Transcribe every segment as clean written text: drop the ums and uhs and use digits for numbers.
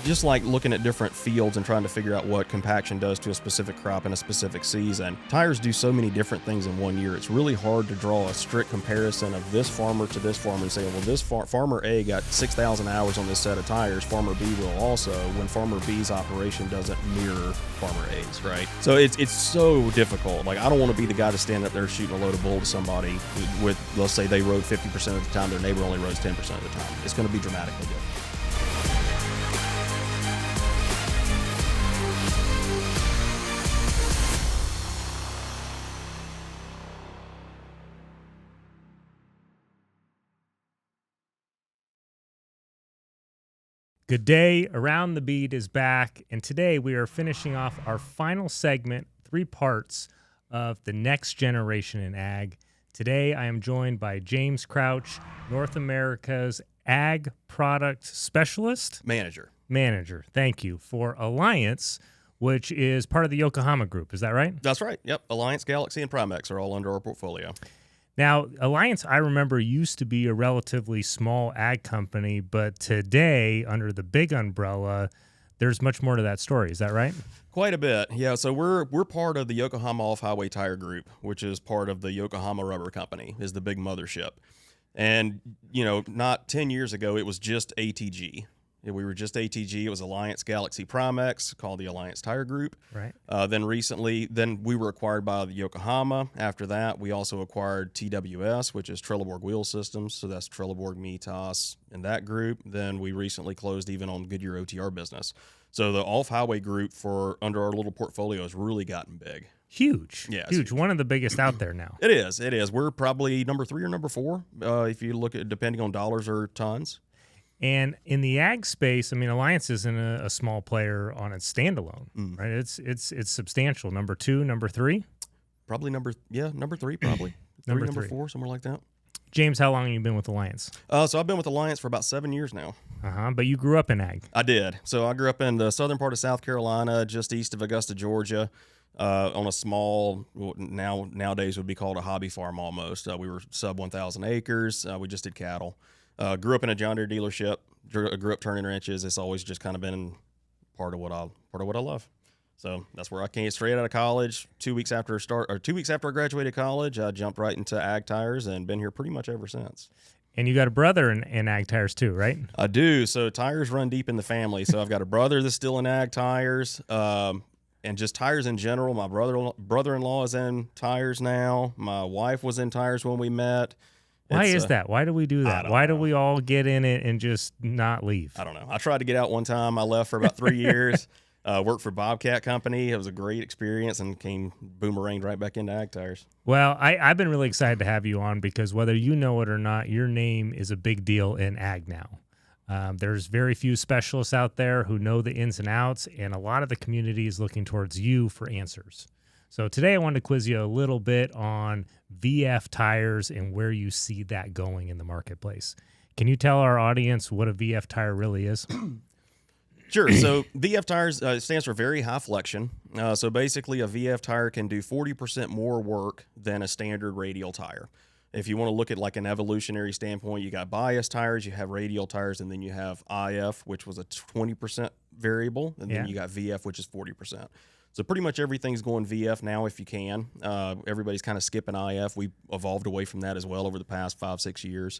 just like looking at different fields and trying to figure out what compaction does to a specific crop in a specific season, tires do so many different things in one year. It's really hard to draw a strict comparison of this farmer to this farmer and say, well, this farmer A got 6,000 hours on this set of tires, farmer B will also, when farmer B's operation doesn't mirror farmer A's, right? So it's so difficult. Like, I don't want to be the guy to stand up there shooting a load of bull to somebody with, let's say they rode 50% of the time, their neighbor only rows 10% of the time. It's going to be dramatically different. Good day. Around the Beat is back, and today we are finishing off our final segment, 3 parts of the next generation in ag. Today I am joined by James Crouch, North America's Ag Product Specialist. Manager, thank you, for Alliance, which is part of the Yokohama Group. Is that right? That's right. Yep. Alliance, Galaxy, and Primex are all under our portfolio. Now, Alliance, I remember, used to be a relatively small ag company, but today, under the big umbrella, there's much more to that story. Is that right? Quite a bit. Yeah, so we're part of the Yokohama Off-Highway Tire Group, which is part of the Yokohama Rubber Company, is the big mothership. And, not 10 years ago, it was just ATG. We were just ATG. It was Alliance, Galaxy, Primex, called the Alliance Tire Group. Right. Then we were acquired by the Yokohama. After that, we also acquired TWS, which is Trelleborg Wheel Systems. So that's Trelleborg, Mitas, and that group. Then we recently closed even on Goodyear OTR business. So the off-highway group under our little portfolio has really gotten big. Huge. Yeah, huge. One of the biggest out there now. It is. We're probably number 3 or number 4, if you look at depending on dollars or tons. And in the ag space, I mean, Alliance isn't a small player on its standalone, right? It's substantial. Number 2, number 3? Probably number 3, probably. number 4, somewhere like that. James, how long have you been with Alliance? So I've been with Alliance for about 7 years now. But you grew up in ag. I did. So I grew up in the southern part of South Carolina, just east of Augusta, Georgia, on a small, nowadays would be called a hobby farm almost. We were sub 1,000 acres. We just did cattle. Grew up in a John Deere dealership. Grew up turning wrenches. It's always just kind of been part of what I love. So that's where I came straight out of college. 2 weeks after I graduated college, I jumped right into ag tires and been here pretty much ever since. And you got a brother in ag tires too, right? I do. So tires run deep in the family. So I've got a brother that's still in ag tires, and just tires in general. My brother-in-law is in tires now. My wife was in tires when we met. Why is that? Why do we do that? Why do we all get in it and just not leave? I don't know. I tried to get out one time. I left for about 3 years. Worked for Bobcat Company. It was a great experience and came boomeranged right back into ag tires. Well, I've been really excited to have you on because whether you know it or not, your name is a big deal in ag now. There's very few specialists out there who know the ins and outs, and a lot of the community is looking towards you for answers. So today I wanted to quiz you a little bit on VF tires and where you see that going in the marketplace. Can you tell our audience what a VF tire really is? Sure. So VF tires stands for very high flexion. So basically a VF tire can do 40% more work than a standard radial tire. If you want to look at like an evolutionary standpoint, you got bias tires, you have radial tires, and then you have IF, which was a 20% variable, and then you got VF, which is 40%. So pretty much everything's going VF now if you can. Everybody's kind of skipping IF. We evolved away from that as well over the past 5-6 years.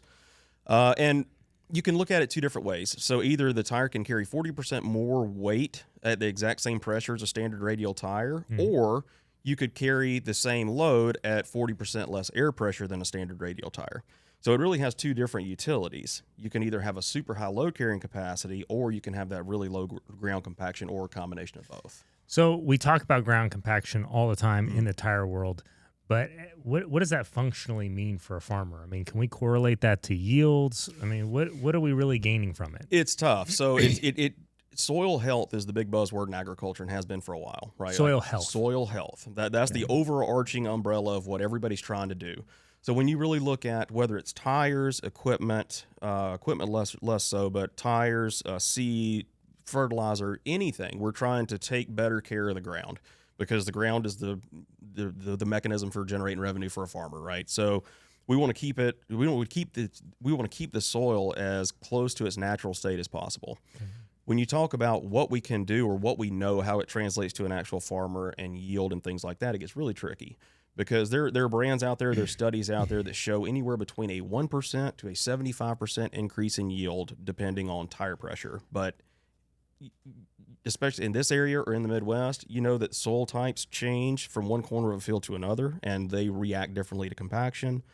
And you can look at it 2 different ways. So either the tire can carry 40% more weight at the exact same pressure as a standard radial tire, or you could carry the same load at 40% less air pressure than a standard radial tire. So it really has 2 different utilities. You can either have a super high load carrying capacity, or you can have that really low ground compaction, or a combination of both. So we talk about ground compaction all the time in the tire world, but what does that functionally mean for a farmer? I mean, can we correlate that to yields? I mean, what are we really gaining from it? It's tough. So soil health is the big buzzword in agriculture and has been for a while, right? Soil health. Soil health. That's the overarching umbrella of what everybody's trying to do. So when you really look at whether it's tires, equipment less so, but tires, seed, fertilizer, anything, we're trying to take better care of the ground because the ground is the mechanism for generating revenue for a farmer, right? So we want to keep it. We want to keep the soil as close to its natural state as possible. when you talk about what we can do or what we know, how it translates to an actual farmer and yield and things like that, it gets really tricky because there are brands out there, there's studies out there that show anywhere between a 1% to a 75% increase in yield depending on tire pressure. But especially in this area or in the Midwest, you know that soil types change from one corner of a field to another, and they react differently to compaction.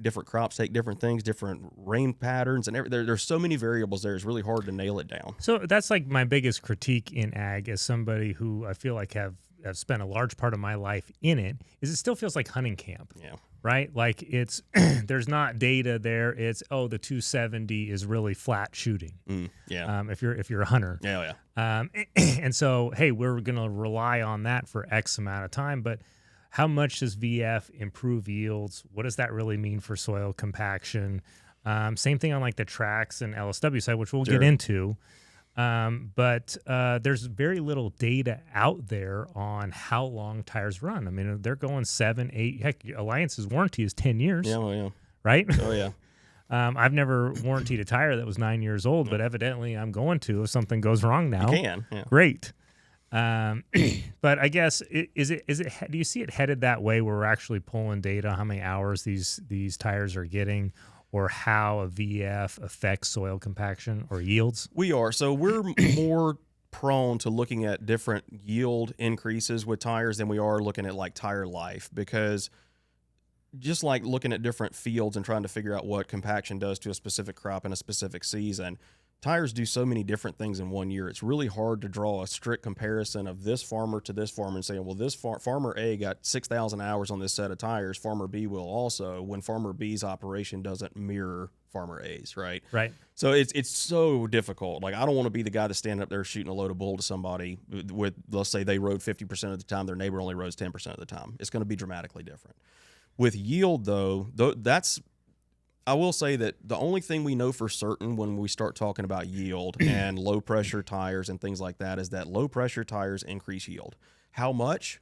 Different crops take different things, different rain patterns, and there's so many variables there. It's really hard to nail it down. So that's like my biggest critique in ag as somebody who I feel like have spent a large part of my life in it, is it still feels like hunting camp. Yeah. Right? Like it's there's not data there. It's the 270 is really flat shooting. Yeah. If you're a hunter. Yeah. And so, hey, we're going to rely on that for X amount of time, but how much does VF improve yields? What does that really mean for soil compaction? Same thing on like the Trax and LSW side, which we'll get into. But there's very little data out there on how long tires run. I mean, they're going 7, 8. Heck, Alliance's warranty is 10 years. Yeah. Right? Oh, yeah. I've never warrantied a tire that was 9 years old, but evidently I'm going to if something goes wrong now. You can. Yeah. Great. But I guess do you see it headed that way where we're actually pulling data how many hours these tires are getting, or how a VF affects soil compaction or yields? We are. So we're more prone to looking at different yield increases with tires than we are looking at like tire life, because just like looking at different fields and trying to figure out what compaction does to a specific crop in a specific season, tires do so many different things in one year. It's really hard to draw a strict comparison of this farmer to this farmer and saying, well, this farmer A got 6,000 hours on this set of tires. Farmer B will also, when farmer B's operation doesn't mirror farmer A's, right? Right. So it's so difficult. Like, I don't want to be the guy that's standing up there shooting a load of bull to somebody with, let's say they rode 50% of the time, their neighbor only rows 10% of the time. It's going to be dramatically different. With yield, though, I will say that the only thing we know for certain when we start talking about yield and low pressure tires and things like that is that low pressure tires increase yield. How much?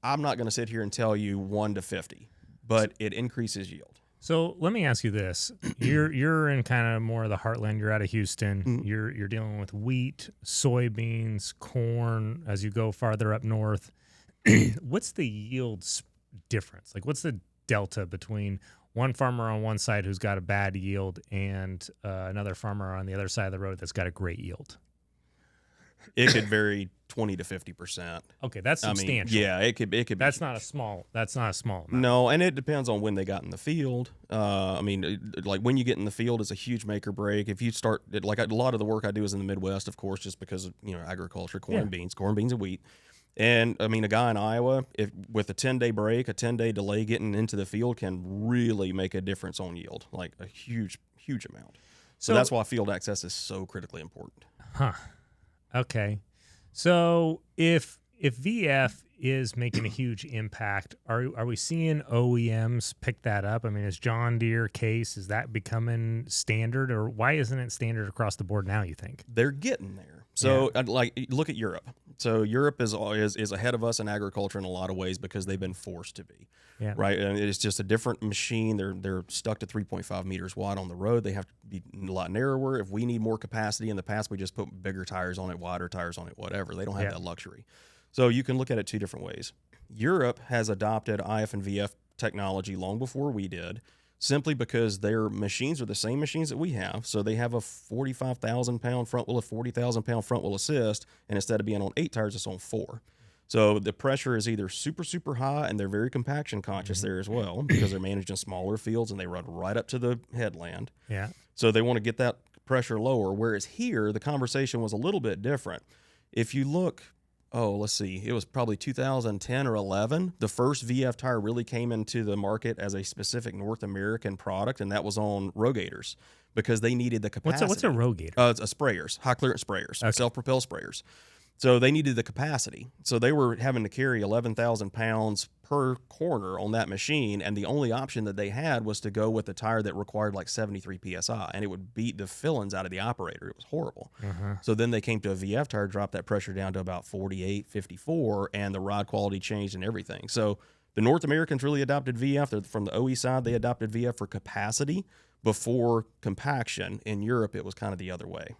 I'm not going to sit here and tell you 1 to 50, but it increases yield. So let me ask you this: you're in kind of more of the heartland. You're out of Houston. Mm-hmm. You're dealing with wheat, soybeans, corn as you go farther up north. What's the yield difference? Like, what's the delta between one farmer on one side who's got a bad yield and another farmer on the other side of the road that's got a great yield? It could vary 20 to 50%. Okay, that's substantial. Yeah, it could be. That's not a small amount. No, and it depends on when they got in the field. Like when you get in the field is a huge make or break. If you start, like a lot of the work I do is in the Midwest, of course, just because of agriculture, corn and beans and wheat. And I mean, a guy in Iowa, if with a 10-day break, a 10-day delay getting into the field can really make a difference on yield, like a huge amount. So that's why field access is so critically important. Huh. Okay. So if VF is making a huge impact, are we seeing OEMs pick that up? I mean, is John Deere, Case, is that becoming standard, or why isn't it standard across the board now, you think? They're getting there. So like, look at Europe. So Europe is ahead of us in agriculture in a lot of ways because they've been forced to be, right? And it's just a different machine. They're stuck to 3.5 meters wide on the road. They have to be a lot narrower. If we need more capacity, in the past we just put bigger tires on it, wider tires on it, whatever. They don't have that luxury. So you can look at it two different ways. Europe has adopted IF and VF technology long before we did, simply because their machines are the same machines that we have. So they have a 45,000-pound front wheel, a 40,000-pound front wheel assist, and instead of being on 8 tires, it's on 4. So the pressure is either super, super high, and they're very compaction conscious there as well because they're managing smaller fields and they run right up to the headland. Yeah. So they want to get that pressure lower, whereas here the conversation was a little bit different. If you look, let's see, it was probably 2010 or 11. The first VF tire really came into the market as a specific North American product, and that was on Rogators because they needed the capacity. What's a Rogator? It's a sprayers, high clearance sprayers, self-propelled sprayers. So they needed the capacity. So they were having to carry 11,000 pounds per corner on that machine, and the only option that they had was to go with a tire that required like 73 PSI, and it would beat the fillings out of the operator. It was horrible. So then they came to a VF tire, dropped that pressure down to about 48, 54, and the ride quality changed and everything. So the North Americans really adopted VF. From the OE side, they adopted VF for capacity before compaction. In Europe, it was kind of the other way.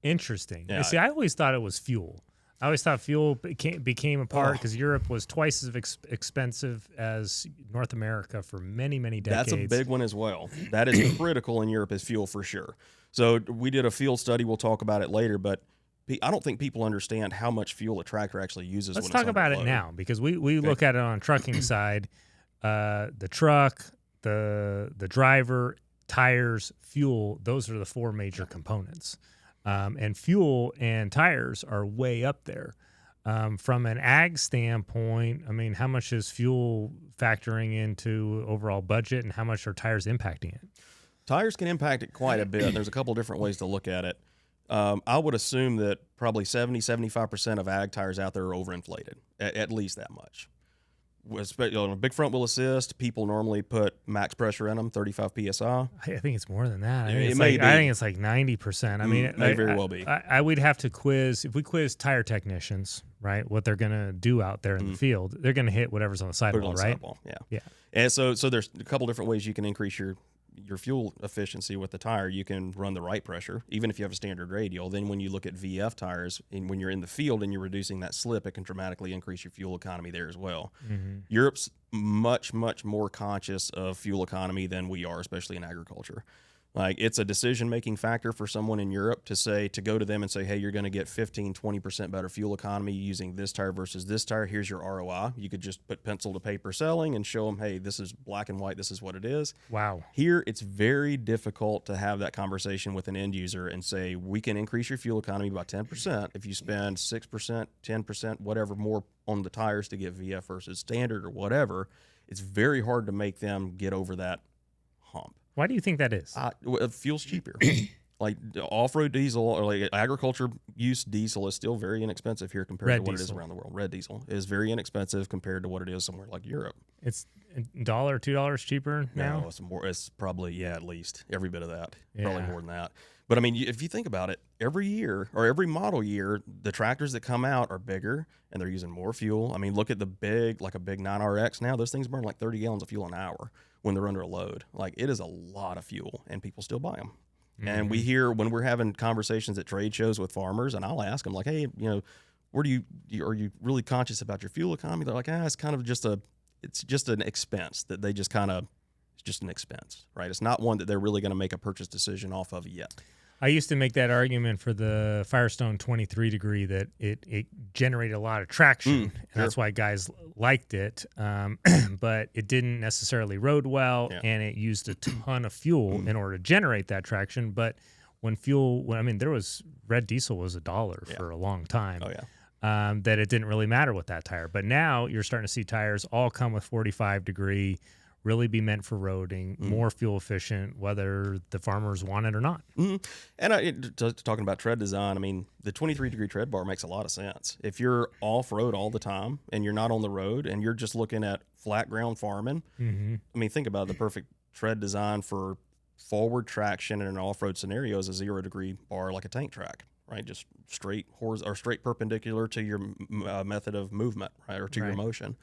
Interesting. Yeah. See, I always thought it was fuel. I always thought fuel became a part because Europe was twice as expensive as North America for many, many decades. That's a big one as well. That is critical in Europe is fuel for sure. So we did a field study. We'll talk about it later, but I don't think people understand how much fuel a tractor actually uses. Let's when talk it's about it load. now because we look at it on trucking side. The truck, the driver, tires, fuel, those are the four major components. And fuel and tires are way up there. From an ag standpoint, I mean, how much is fuel factoring into overall budget and how much are tires impacting it? Tires can impact it quite a bit. There's a couple different ways to look at it. I would assume that probably 75% of ag tires out there are overinflated, at least that much. On a big front wheel assist, people normally put max pressure in them, 35 PSI. I think it's more than that. I It think, may be. I think it's like 90%. I mean, It may very well be. I would have to quiz, if we quiz tire technicians, right, what they're going to do out there in the field, they're going to hit whatever's on the Put it sidewall, on the right? sidewall, yeah. Yeah. And so there's a couple different ways you can increase your fuel efficiency with the tire. You can run the right pressure, even if you have a standard radial. Then when you look at VF tires, and when you're in the field and you're reducing that slip, it can dramatically increase your fuel economy there as well. Mm-hmm. Europe's much more conscious of fuel economy than we are, especially in agriculture. Like, it's a decision-making factor for someone in Europe to go to them and say, hey, you're going to get 15-20% better fuel economy using this tire versus this tire. Here's your ROI. You could just put pencil to paper selling and show them, hey, this is black and white. This is what it is. Wow. Here, it's very difficult to have that conversation with an end user and say, we can increase your fuel economy by 10% if you spend 6%, 10%, whatever more on the tires to get VF versus standard or whatever. It's very hard to make them get over that hump. Why do you think that is? Fuel's cheaper. Like off-road diesel or like agriculture use diesel is still very inexpensive here compared to what it is around the world. Red diesel is very inexpensive compared to what it is somewhere like Europe. It's $1, $2 cheaper now? No, it's more. It's probably, at least every bit of that. Yeah. Probably more than that. But I mean, if you think about it, every year or every model year, the tractors that come out are bigger and they're using more fuel. I mean, look at a big 9RX now. Those things burn like 30 gallons of fuel an hour when they're under a load. Like, it is a lot of fuel, and people still buy them. Mm-hmm. And we hear when we're having conversations at trade shows with farmers, and I'll ask them like, hey, where are you really conscious about your fuel economy? They're like, it's kind of just an expense that they just kind of, it's just an expense, right? It's not one that they're really going to make a purchase decision off of yet. I used to make that argument for the Firestone 23 degree that it generated a lot of traction, and that's why guys liked it. But it didn't necessarily road well, and it used a ton of fuel in order to generate that traction. But there was red diesel was $1 for a long time. Oh yeah. That it didn't really matter with that tire. But now you're starting to see tires all come with 45 degree. Really be meant for roading, more fuel efficient, whether the farmers want it or not. Mm-hmm. And talking about tread design, I mean, the 23-degree tread bar makes a lot of sense. If you're off-road all the time and you're not on the road and you're just looking at flat ground farming, I mean, think about it, the perfect tread design for forward traction in an off-road scenario is a 0-degree bar like a tank track, right? Just straight perpendicular to your method of movement, right, or to your motion.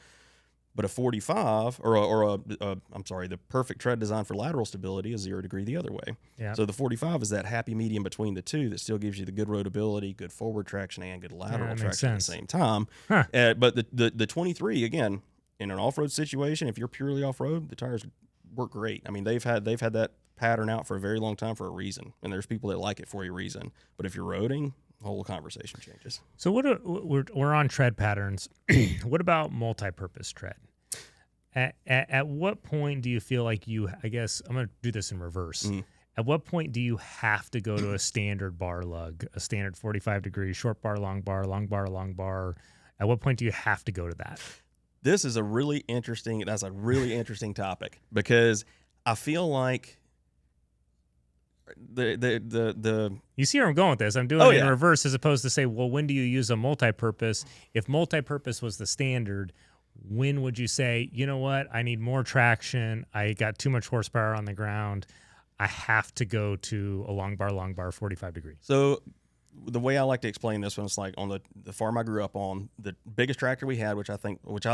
But a 45 the perfect tread design for lateral stability is 0-degree the other way. Yeah. So the 45 is that happy medium between the two that still gives you the good roadability, good forward traction, and good lateral traction at the same time. Huh. But the 23, again, in an off-road situation, if you're purely off-road, the tires work great. I mean, they've had that pattern out for a very long time for a reason, and there's people that like it for a reason. But if you're roading, the whole conversation changes. So we're on tread patterns. What about multi-purpose tread? At what point do you feel like I guess I'm going to do this in reverse. At what point do you have to go to a standard bar lug, a standard 45 degree, short bar, long bar, long bar, long bar? At what point do you have to go to that? This is a really interesting topic because I feel like you see where I'm going with this. I'm doing it in reverse as opposed to say, well, when do you use a multi-purpose? If multi-purpose was the standard, when would you say, you know what, I need more traction, I got too much horsepower on the ground, I have to go to a long bar 45 degree? So the way I like to explain this one is like on the farm I grew up on, the biggest tractor we had, which I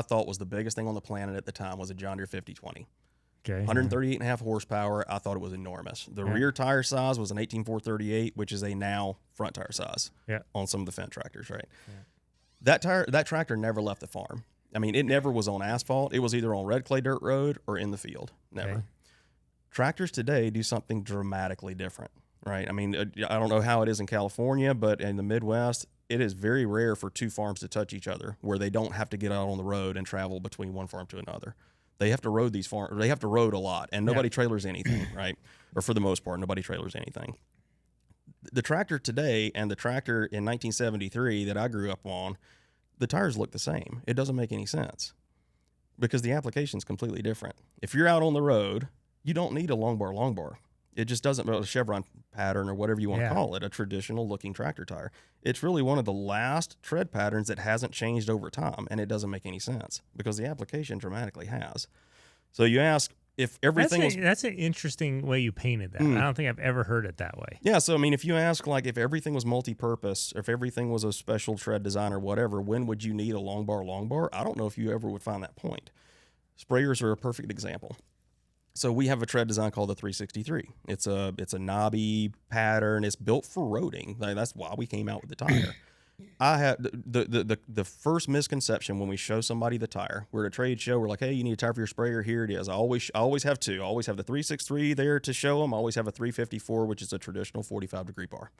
thought was the biggest thing on the planet at the time, was a John Deere 5020. Okay. 138.5 horsepower. I thought it was enormous. The rear tire size was an 18.438, which is a now front tire size on some of the Fendt tractors, right? Yeah. That tractor never left the farm. I mean, it never was on asphalt. It was either on red clay dirt road or in the field. Never. Okay. Tractors today do something dramatically different, right? I mean, I don't know how it is in California, but in the Midwest, it is very rare for two farms to touch each other where they don't have to get out on the road and travel between one farm to another. They have to road these farms. They have to road a lot, and nobody trailers anything, right? Or for the most part, nobody trailers anything. The tractor today and the tractor in 1973 that I grew up on, the tires look the same. It doesn't make any sense because the application is completely different. If you're out on the road, you don't need a long bar. It just doesn't, a chevron pattern or whatever you want to call it, a traditional looking tractor tire. It's really one of the last tread patterns that hasn't changed over time, and it doesn't make any sense because the application dramatically has. So you ask if everything that's an interesting way you painted that. I don't think I've ever heard it that way. Yeah, so I mean, if you ask like if everything was multi-purpose, if everything was a special tread design or whatever, when would you need a long bar? I don't know if you ever would find that point. Sprayers are a perfect example. So we have a tread design called the 363. It's a knobby pattern. It's built for roading. That's why we came out with the tire. I had the first misconception when we show somebody the tire. We're at a trade show. We're like, hey, you need a tire for your sprayer. Here it is. I always have two. I always have the 363 there to show them. I always have a 354, which is a traditional 45-degree bar,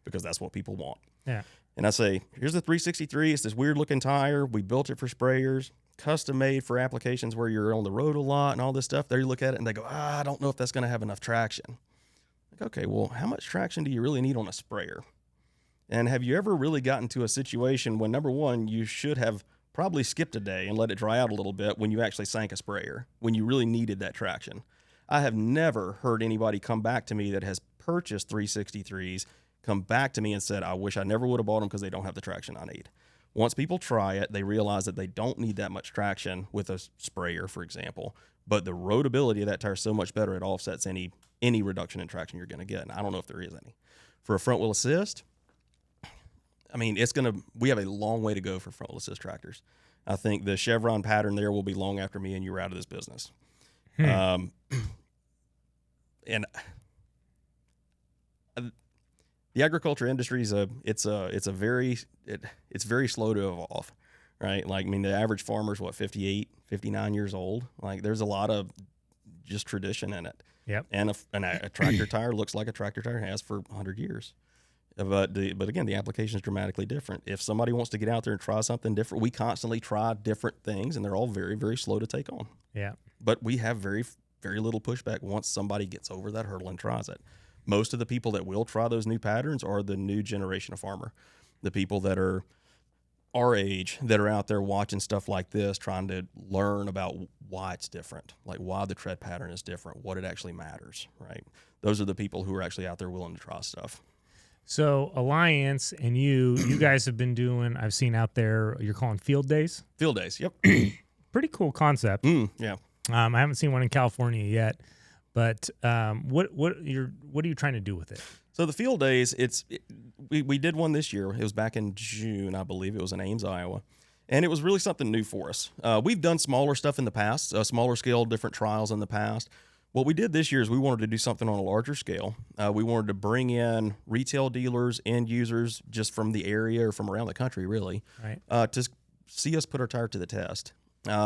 because that's what people want. Yeah. And I say, here's the 363. It's this weird looking tire. We built it for sprayers, custom made for applications where you're on the road a lot and all this stuff. There you look at it and they go, I don't know if that's going to have enough traction. Like, okay, well, how much traction do you really need on a sprayer? And have you ever really gotten to a situation when, number one, you should have probably skipped a day and let it dry out a little bit when you actually sank a sprayer, when you really needed that traction? I have never heard anybody come back to me that has purchased 363s come back to me and said, I wish I never would have bought them because they don't have the traction I need. Once people try it, they realize that they don't need that much traction with a sprayer, for example, but the roadability of that tire is so much better, it offsets any reduction in traction you're going to get. And I don't know if there is any. For a front wheel assist, I mean, we have a long way to go for front wheel assist tractors. I think the chevron pattern there will be long after me and you were out of this business. And the agriculture industry is very slow to evolve, right? Like, I mean, the average farmer is 58, 59 years old. Like, there's a lot of just tradition in it. Yep. And a tractor tire looks like a tractor tire has for 100 years. But again, the application is dramatically different. If somebody wants to get out there and try something different, we constantly try different things, and they're all very, very slow to take on. Yeah. But we have very, very little pushback once somebody gets over that hurdle and tries it. Most of the people that will try those new patterns are the new generation of farmer, the people that are our age that are out there watching stuff like this, trying to learn about why it's different, like why the tread pattern is different, what it actually matters, right? Those are the people who are actually out there willing to try stuff. So Alliance and you guys have been doing, I've seen out there, you're calling field days? Field days, yep. Pretty cool concept. Yeah. I haven't seen one in California yet, but what are you trying to do with it? So the field days, we did one this year. It was back in June, I believe. It was in Ames, Iowa. And it was really something new for us. We've done smaller stuff in the past, smaller scale, different trials in the past. What we did this year is we wanted to do something on a larger scale. We wanted to bring in retail dealers, end users, just from the area or from around the country, really, right. To see us put our tire to the test.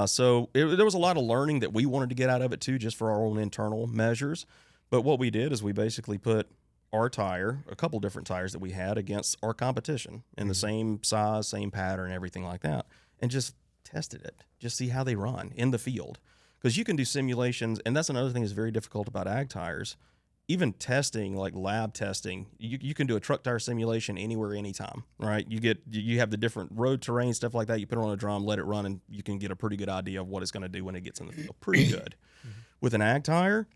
So there was a lot of learning that we wanted to get out of it, too, just for our own internal measures. But what we did is we basically put our tire, a couple different tires that we had, against our competition in the same size, same pattern, everything like that, and just tested it, just see how they run in the field. Because you can do simulations, and that's another thing that's very difficult about ag tires. Even testing, like lab testing, you can do a truck tire simulation anywhere, anytime, right? You have the different road terrain, stuff like that. You put it on a drum, let it run, and you can get a pretty good idea of what it's going to do when it gets in the field. Pretty good. With an ag tire,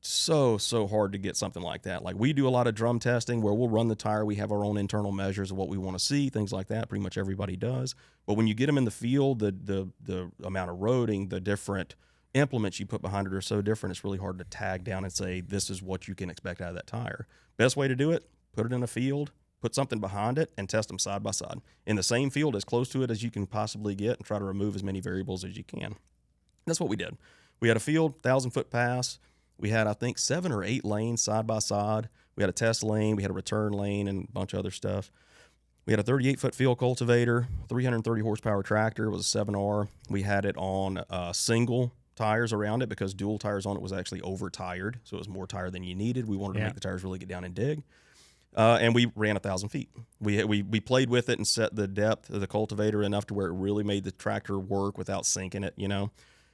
so hard to get something like that. Like, we do a lot of drum testing where we'll run the tire. We have our own internal measures of what we want to see, things like that. Pretty much everybody does. But when you get them in the field, the amount of roading, the different implements you put behind it are so different, it's really hard to tag down and say, this is what you can expect out of that tire. Best way to do it, put it in a field, put something behind it, and test them side by side. In the same field, as close to it as you can possibly get, and try to remove as many variables as you can. That's what we did. We had a field 1,000-foot pass. We had, I think, 7 or 8 lanes side by side. We had a test lane. We had a return lane and a bunch of other stuff. We had a 38-foot field cultivator, 330 horsepower tractor. It was a 7R. We had it on single tires around it because dual tires on it was actually over-tired, so it was more tire than you needed. We wanted to make the tires really get down and dig. And we ran 1,000 feet. We played with it and set the depth of the cultivator enough to where it really made the tractor work without sinking it, you know.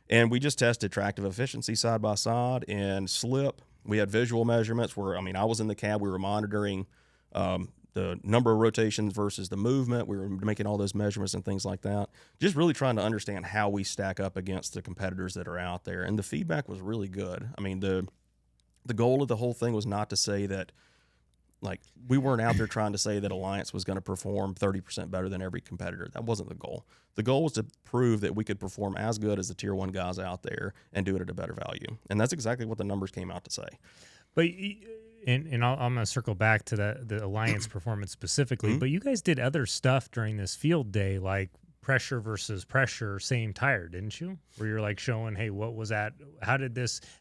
And we just tested tractive efficiency side by side and slip. We had visual measurements where, I mean, I was in the cab. We were monitoring the number of rotations versus the movement. We were making all those measurements and things like that. Just really trying to understand how we stack up against the competitors that are out there. And the feedback was really good. I mean, the goal of the whole thing was not to say that, like, we weren't out there trying to say that Alliance was going to perform 30% better than every competitor. That wasn't the goal. The goal was to prove that we could perform as good as the tier 1 guys out there and do it at a better value. And that's exactly what the numbers came out to say. But I'm going to circle back to the Alliance performance specifically, but you guys did other stuff during this field day, like pressure versus pressure, same tire, didn't you? Where you're like showing, hey, what was that? How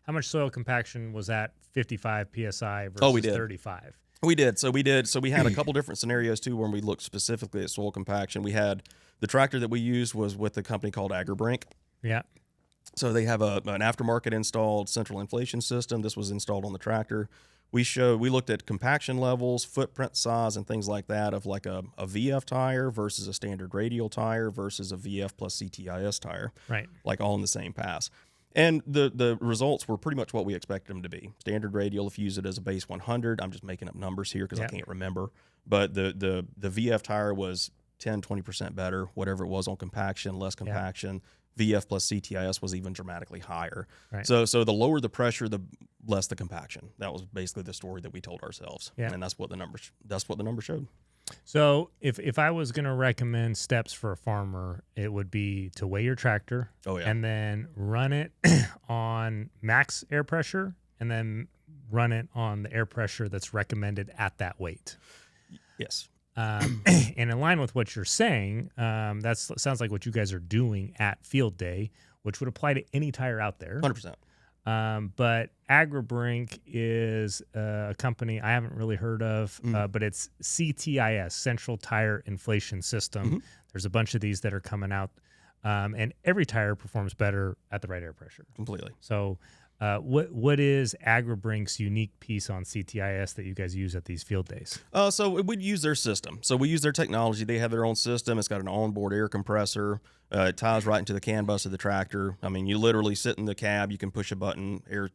much soil compaction was at 55 PSI versus 35? We did. So we had a couple different scenarios too when we looked specifically at soil compaction. We had the tractor that we used was with a company called AgriBrink. Yeah. So they have an aftermarket installed central inflation system. This was installed on the tractor. We looked at compaction levels, footprint size, and things like that of like a VF tire versus a standard radial tire versus a VF plus CTIS tire. Right. Like all in the same pass. And the results were pretty much what we expected them to be. Standard radial, if you use it as a base 100, I'm just making up numbers here because I can't remember. But the VF tire was 10, 20% better, whatever it was on compaction, less compaction. VF plus CTIS was even dramatically higher. Right. So the lower the pressure, the less the compaction. That was basically the story that we told ourselves. Yeah. And that's what the numbers showed. So if I was going to recommend steps for a farmer, it would be to weigh your tractor and then run it on max air pressure and then run it on the air pressure that's recommended at that weight. Yes. And in line with what you're saying, that sounds like what you guys are doing at Field Day, which would apply to any tire out there. 100%. But AgriBrink is a company I haven't really heard of, but it's CTIS, Central Tire Inflation System. There's a bunch of these that are coming out, and every tire performs better at the right air pressure. Completely. So what is AgriBrink's unique piece on CTIS that you guys use at these field days? So we'd use their system. So we use their technology. They have their own system. It's got an onboard air compressor. It ties right into the CAN bus of the tractor. I mean, you literally sit in the cab. You can push a button, air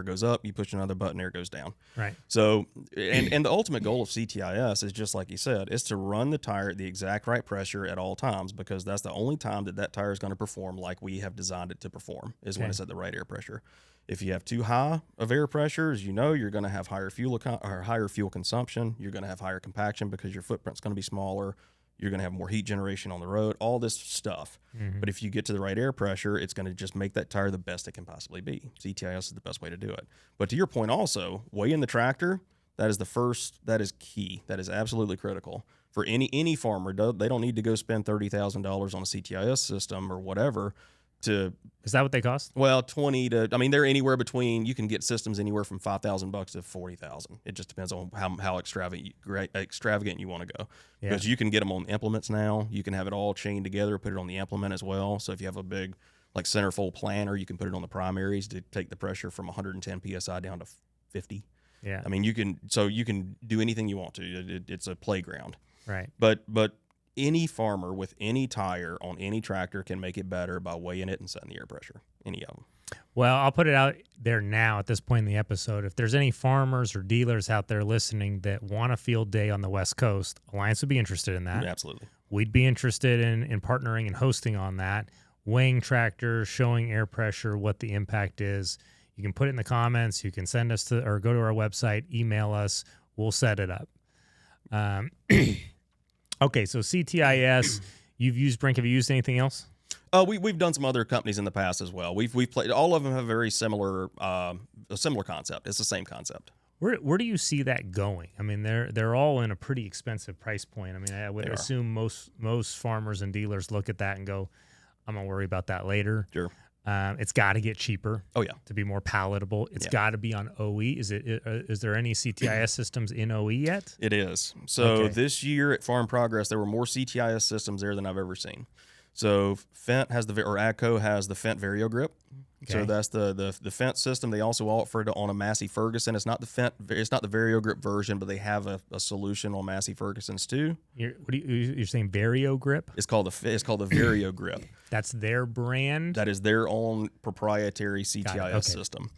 goes up. You push another button, air goes down. Right. So, and the ultimate goal of CTIS is just like you said, is to run the tire at the exact right pressure at all times, because that's the only time that tire is going to perform like we have designed it to perform, is when it's at the right air pressure. If you have too high of air pressures, you're going to have higher fuel consumption. You're going to have higher compaction because your footprint's going to be smaller. You're going to have more heat generation on the road, all this stuff. But if you get to the right air pressure, it's going to just make that tire the best it can possibly be. CTIS is the best way to do it. But to your point also, weighing the tractor, that is key. That is absolutely critical. For any farmer, they don't need to go spend $30,000 on a CTIS system or whatever. Is that what they cost? Well, they're anywhere between, you can get systems anywhere from $5,000 to $40,000. It just depends on how extravagant you want to go. Yeah. Because you can get them on implements now. You can have it all chained together, put it on the implement as well. So if you have a big like centerfold planter, you can put it on the primaries to take the pressure from 110 PSI down to 50. Yeah. I mean, you can do anything you want to. It's a playground. Right. But any farmer with any tire on any tractor can make it better by weighing it and setting the air pressure. Any of them. Well, I'll put it out there now at this point in the episode. If there's any farmers or dealers out there listening that want a field day on the West Coast, Alliance would be interested in that. Yeah, absolutely. We'd be interested in partnering and hosting on that, weighing tractors, showing air pressure, what the impact is. You can put it in the comments. You can send us or go to our website, email us. We'll set it up. Okay, so CTIS, you've used Brink. Have you used anything else? We've done some other companies in the past as well. We've played. All of them have very similar, a similar concept. It's the same concept. Where do you see that going? I mean, they're all in a pretty expensive price point. I mean, I would assume most farmers and dealers look at that and go, "I'm gonna worry about that later." Sure. It's got to get cheaper. Oh yeah, to be more palatable. It's Yeah. got to be on OE. Is there any CTIS systems in OE yet? it is. So Okay. this year at Farm Progress, there were more CTIS systems there than I've ever seen. So Fendt has or AGCO has the Fendt Vario Grip. So Okay. that's the Fendt system. They also offer it on a Massey Ferguson. It's not the Fendt, it's not the Vario Grip version, but they have a solution on Massey Fergusons too. You're saying Vario Grip? It's called the Vario Grip. That's their brand. That is their own proprietary CTIS Okay. system.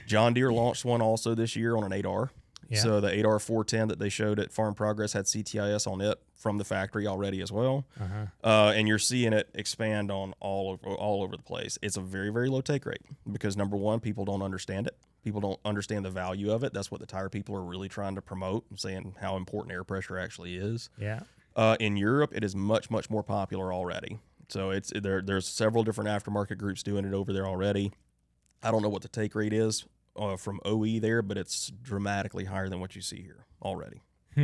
John Deere launched one also this year on an 8R. Yeah. So the 8R 410 that they showed at Farm Progress had CTIS on it from the factory already as well. And you're seeing it expand on all over the place. It's a very, very low take rate because number one, people don't understand it. People don't understand the value of it. That's what the tire people are really trying to promote, saying how important air pressure actually is. Yeah. In Europe, it is much, much more popular already. So there's several different aftermarket groups doing it over there already. I don't know what the take rate is from OE there, but it's dramatically higher than what you see here already.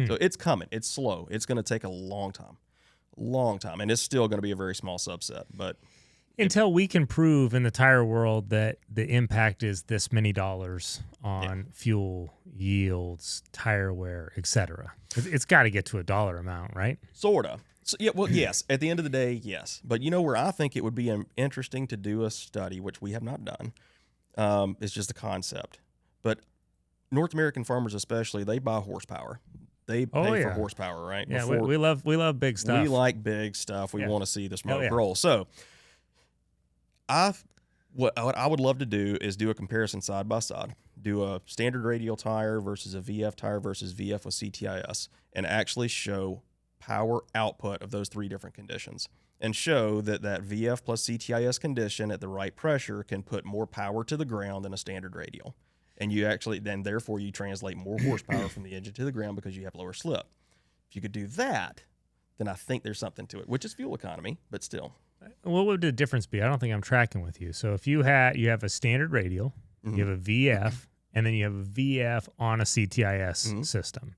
So it's coming. It's slow. It's going to take a long time, and it's still going to be a very small subset. But Until we can prove in the tire world that the impact is this many dollars on fuel, yields, tire wear, etc. It's got to get to a dollar amount, right? sorta. So, yeah, well, yes. At the end of the day, yes. But you know where I think it would be interesting to do a study, which we have not done, is just a concept. But North American farmers, especially, they buy horsepower. They pay for horsepower, right? Yeah, we love big stuff. We like big stuff. We Yeah. want to see the Hell smoke yeah. roll. So, what I would love to do is do a comparison side by side. Do a standard radial tire versus a VF tire versus VF with CTIS, and actually show power output of those three different conditions, and show that VF plus CTIS condition at the right pressure can put more power to the ground than a standard radial. And you actually then therefore you translate more horsepower from the engine to the ground because you have lower slip. If you could do that, then I think there's something to it, which is fuel economy, but still. What would the difference be? I don't think I'm tracking with you. So if you have a standard radial, you have a VF, and then you have a VF on a CTIS system,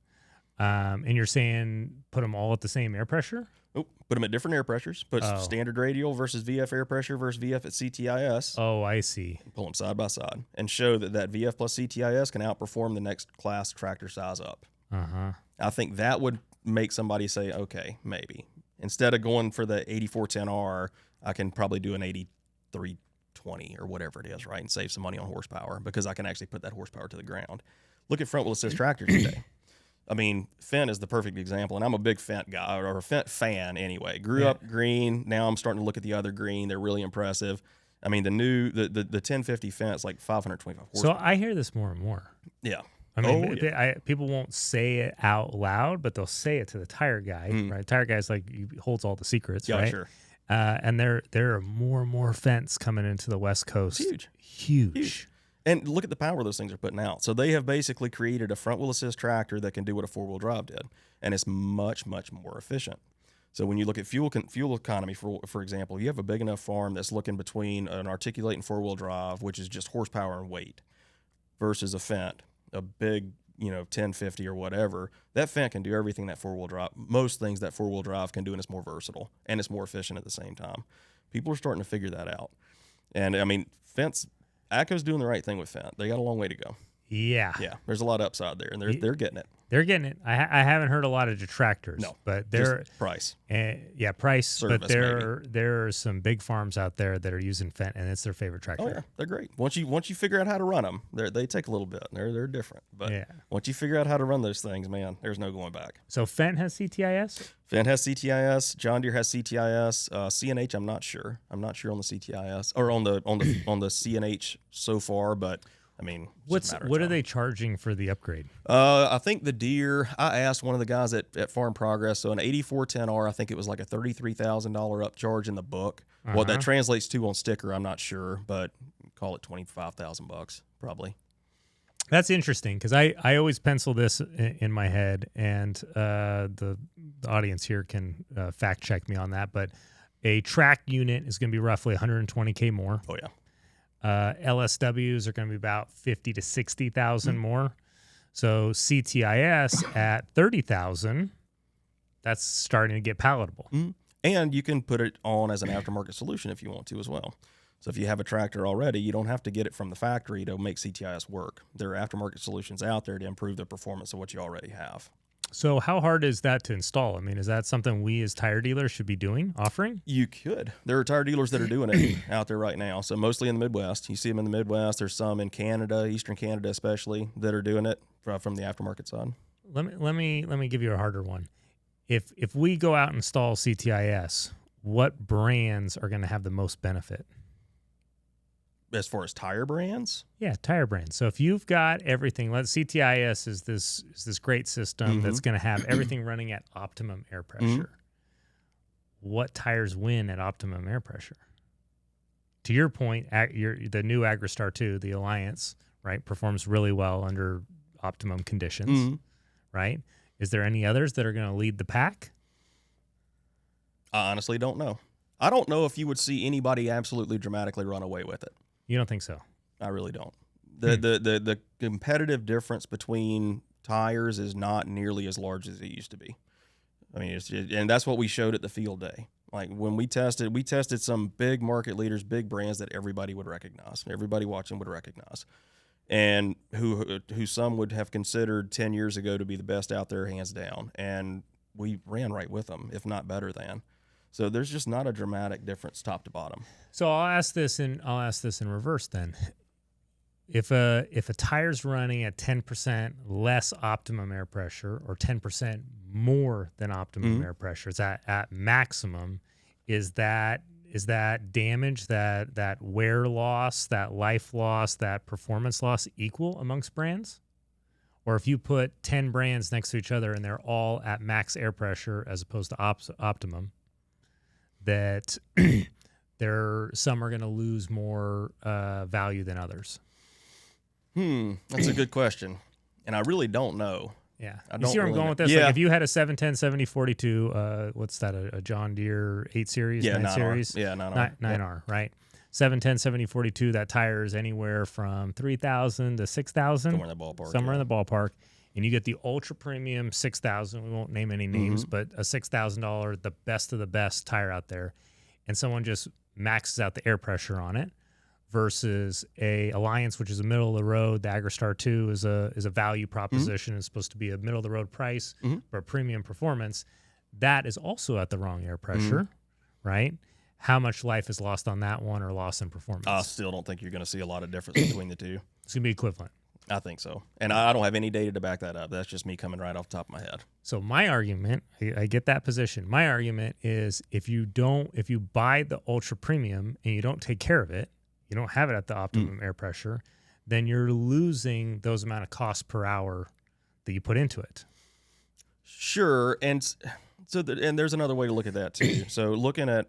and you're saying put them all at the same air pressure? Oh, put them at different air pressures. Put Oh. standard radial versus VF air pressure versus VF at CTIS. Oh, I see. Pull them side by side and show that VF plus CTIS can outperform the next class tractor size up. I think that would make somebody say, okay, maybe. Instead of going for the 8410R, I can probably do an 8320 or whatever it is, right, and save some money on horsepower because I can actually put that horsepower to the ground. Look at front wheel assist tractors today. I mean, Fendt is the perfect example, and I'm a big Fendt guy, or a Fendt fan anyway. Grew up green. Now I'm starting to look at the other green. They're really impressive. I mean, the 1050 Fendt is like 525 horsepower. So I hear this more and more. Yeah. I mean, people won't say it out loud, but they'll say it to the tire guy, right? Tire guy's like, he holds all the secrets, Yeah, right? sure. And there are more and more Fendts coming into the West Coast. Huge. And look at the power those things are putting out. So they have basically created a front wheel assist tractor that can do what a four wheel drive did, and it's much, much more efficient. So when you look at fuel economy, for example, you have a big enough farm that's looking between an articulating four wheel drive, which is just horsepower and weight, versus a Fendt, a big 1050 or whatever. That Fendt can do everything that four wheel drive, most things that four wheel drive can do, and it's more versatile and it's more efficient at the same time. People are starting to figure that out, and I mean, AGCO's doing the right thing with Fendt. They got a long way to go. Yeah. Yeah, there's a lot of upside there, and they're getting it. They're getting it. I haven't heard a lot of detractors. No, but they're just price. Price. Service, but there are some big farms out there that are using Fendt, and it's their favorite tractor. Oh yeah, they're great. Once you figure out how to run them, they take a little bit. They're different, but once you figure out how to run those things, man, there's no going back. So Fendt has CTIS. Fendt has CTIS. John Deere has CTIS. CNH, I'm not sure. I'm not sure on the CTIS or on the CNH so far, but. I mean, what are they charging for the upgrade? I think the Deere. I asked one of the guys at Farm Progress. So an 8410R, I think it was like a $33,000 upcharge in the book. What that translates to on sticker, I'm not sure, but call it $25,000 probably. That's interesting because I always pencil this in my head, and the audience here can fact check me on that. But a track unit is going to be roughly $120K more. Oh yeah. LSWs are going to be about 50 to 60,000 more. So CTIS at 30,000, that's starting to get palatable. And you can put it on as an aftermarket solution if you want to as well. So if you have a tractor already, you don't have to get it from the factory to make CTIS work. There are aftermarket solutions out there to improve the performance of what you already have. So how hard is that to install? I mean, is that something we as tire dealers should be offering? You could. There are tire dealers that are doing it out there right now. So mostly in the Midwest. You see them in the Midwest. There's some in Canada, Eastern Canada especially, that are doing it from the aftermarket side. Let me give you a harder one. If we go out and install CTIS, what brands are going to have the most benefit? As far as tire brands? Yeah, tire brands. So if you've got everything, CTIS is this great system that's going to have everything running at optimum air pressure. What tires win at optimum air pressure? To your point, the new Agristar 2, the Alliance, right, performs really well under optimum conditions, right? Is there any others that are going to lead the pack? I honestly don't know. I don't know if you would see anybody absolutely dramatically run away with it. You don't think so? I really don't. The competitive difference between tires is not nearly as large as it used to be. I mean, and that's what we showed at the field day. Like when we tested some big market leaders, big brands that everybody would recognize, everybody watching would recognize, and who some would have considered 10 years ago to be the best out there, hands down. And we ran right with them, if not better than. So there's just not a dramatic difference top to bottom. So I'll ask this in reverse then. If a tire's running at 10% less optimum air pressure or 10% more than optimum air pressure, it's at maximum, is that damage, that wear loss, that life loss, that performance loss equal amongst brands? Or if you put 10 brands next to each other and they're all at max air pressure as opposed to optimum, that some are going to lose more value than others? That's a good question, and I really don't know. Yeah, I you don't see where I'm really going know. with this? Yeah. Like if you had a 710 7042, what's that? A John Deere 8 Series, 9 Series, 9R, right? 710 7042. That tire is anywhere from 3,000 to 6,000, Somewhere in the ballpark. in the ballpark. And you get the ultra premium 6,000. We won't name any names, but a $6,000, the best of the best tire out there, and someone just maxes out the air pressure on it. Versus a Alliance, which is a middle of the road. The Agristar 2 is a value proposition. It's supposed to be a middle of the road price for a premium performance. That is also at the wrong air pressure, right? How much life is lost on that one or lost in performance? I still don't think you're going to see a lot of difference between the two. It's gonna be equivalent. I think so, and I don't have any data to back that up. That's just me coming right off the top of my head. So my argument, I get that position. My argument is if you buy the ultra premium and you don't take care of it, you don't have it at the optimum air pressure, then you're losing those amount of cost per hour that you put into it. Sure, and so and there's another way to look at that too. So looking at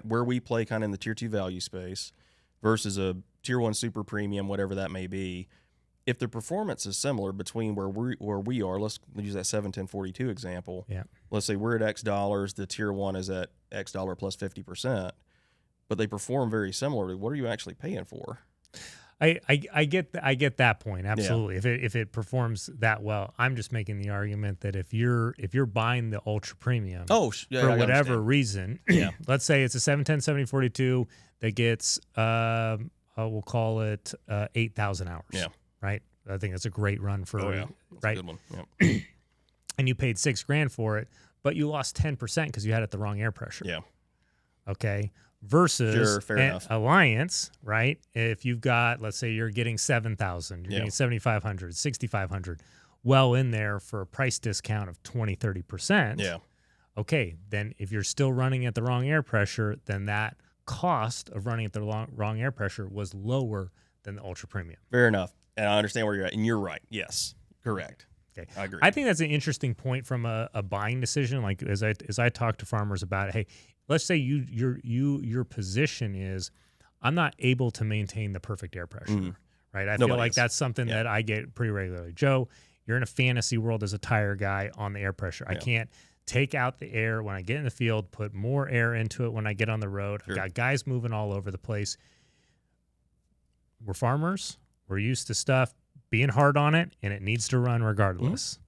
where we play kind of in the tier 2 value space versus a tier 1 super premium, whatever that may be, if the performance is similar between where we are, let's use that 71042 example. Yeah. Let's say we're at X dollars, the tier 1 is at X dollar plus 50%. But they perform very similarly. What are you actually paying for? I get that point, absolutely. Yeah. If it performs that well, I'm just making the argument that if you're buying the ultra premium for whatever reason, let's say it's a 710 7042 that gets we'll call it 8,000 hours. Yeah. Right. I think that's a great run for that's right. a good one. Yep. And you paid $6,000 for it, but you lost 10% because you had it the wrong air pressure. Yeah. Okay. Versus an Alliance, right? If you've got, let's say you're getting 7,000, you're getting 7,500, 6,500, well in there for a price discount of 20, 30%. Yeah. Okay, then if you're still running at the wrong air pressure, then that cost of running at the wrong air pressure was lower than the ultra premium. Fair enough. And I understand where you're at. And you're right. Yes. Correct. Okay. I agree. I think that's an interesting point from a buying decision. Like as I talk to farmers about it, hey, let's say your position is I'm not able to maintain the perfect air pressure, right? I feel like that's something that I get pretty regularly. Joe, you're in a fantasy world as a tire guy on the air pressure. I can't take out the air when I get in the field, put more air into it when I get on the road. I've got guys moving all over the place. We're farmers. We're used to stuff being hard on it, and it needs to run regardless.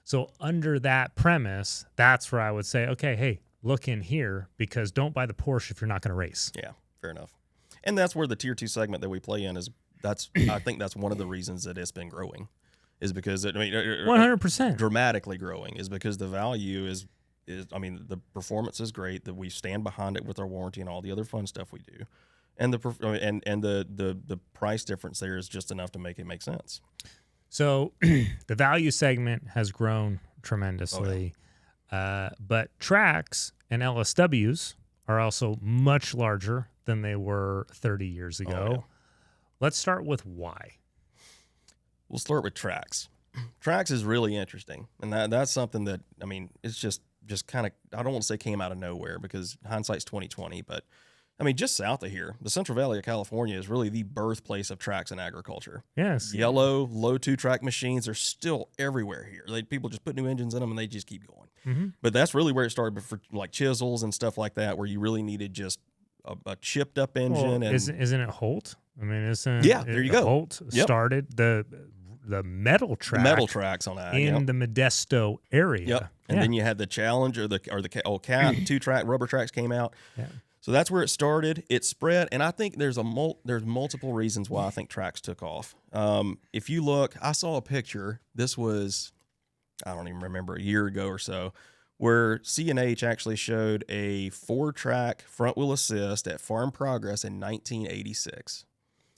So under that premise, that's where I would say, okay, hey, look in here because don't buy the Porsche if you're not going to race. Yeah, fair enough. And that's where the tier 2 segment that we play in is. I think that's one of the reasons that it's been growing, is because 100% dramatically growing, is because the value is I mean, the performance is great, that we stand behind it with our warranty and all the other fun stuff we do, and the price difference there is just enough to make it make sense. So the value segment has grown tremendously, but tracks and LSWs are also much larger than they were 30 years ago. Oh, yeah. Let's start with why. We'll start with tracks. Tracks is really interesting, and that's something that, I mean, it's just kind of, I don't want to say came out of nowhere, because hindsight's 2020, but I mean, just south of here, the Central Valley of California is really the birthplace of tracks in agriculture. Yes. Yellow, low 2-track machines are still everywhere here. People just put new engines in them and they just keep going. Mm-hmm. But that's really where it started for like chisels and stuff like that, where you really needed just a chipped up engine. Well, and isn't it Holt? I mean, there you go. Holt started the metal track. The metal tracks on that in the Modesto area. Yep. And then you had the Challenge or the Cat 2-track rubber tracks came out. Yeah. So that's where it started. It spread, and I think there's multiple reasons why I think tracks took off. If you look, I saw a picture. This was, I don't even remember, a year ago or so, where C&H actually showed a 4-track front wheel assist at Farm Progress in 1986.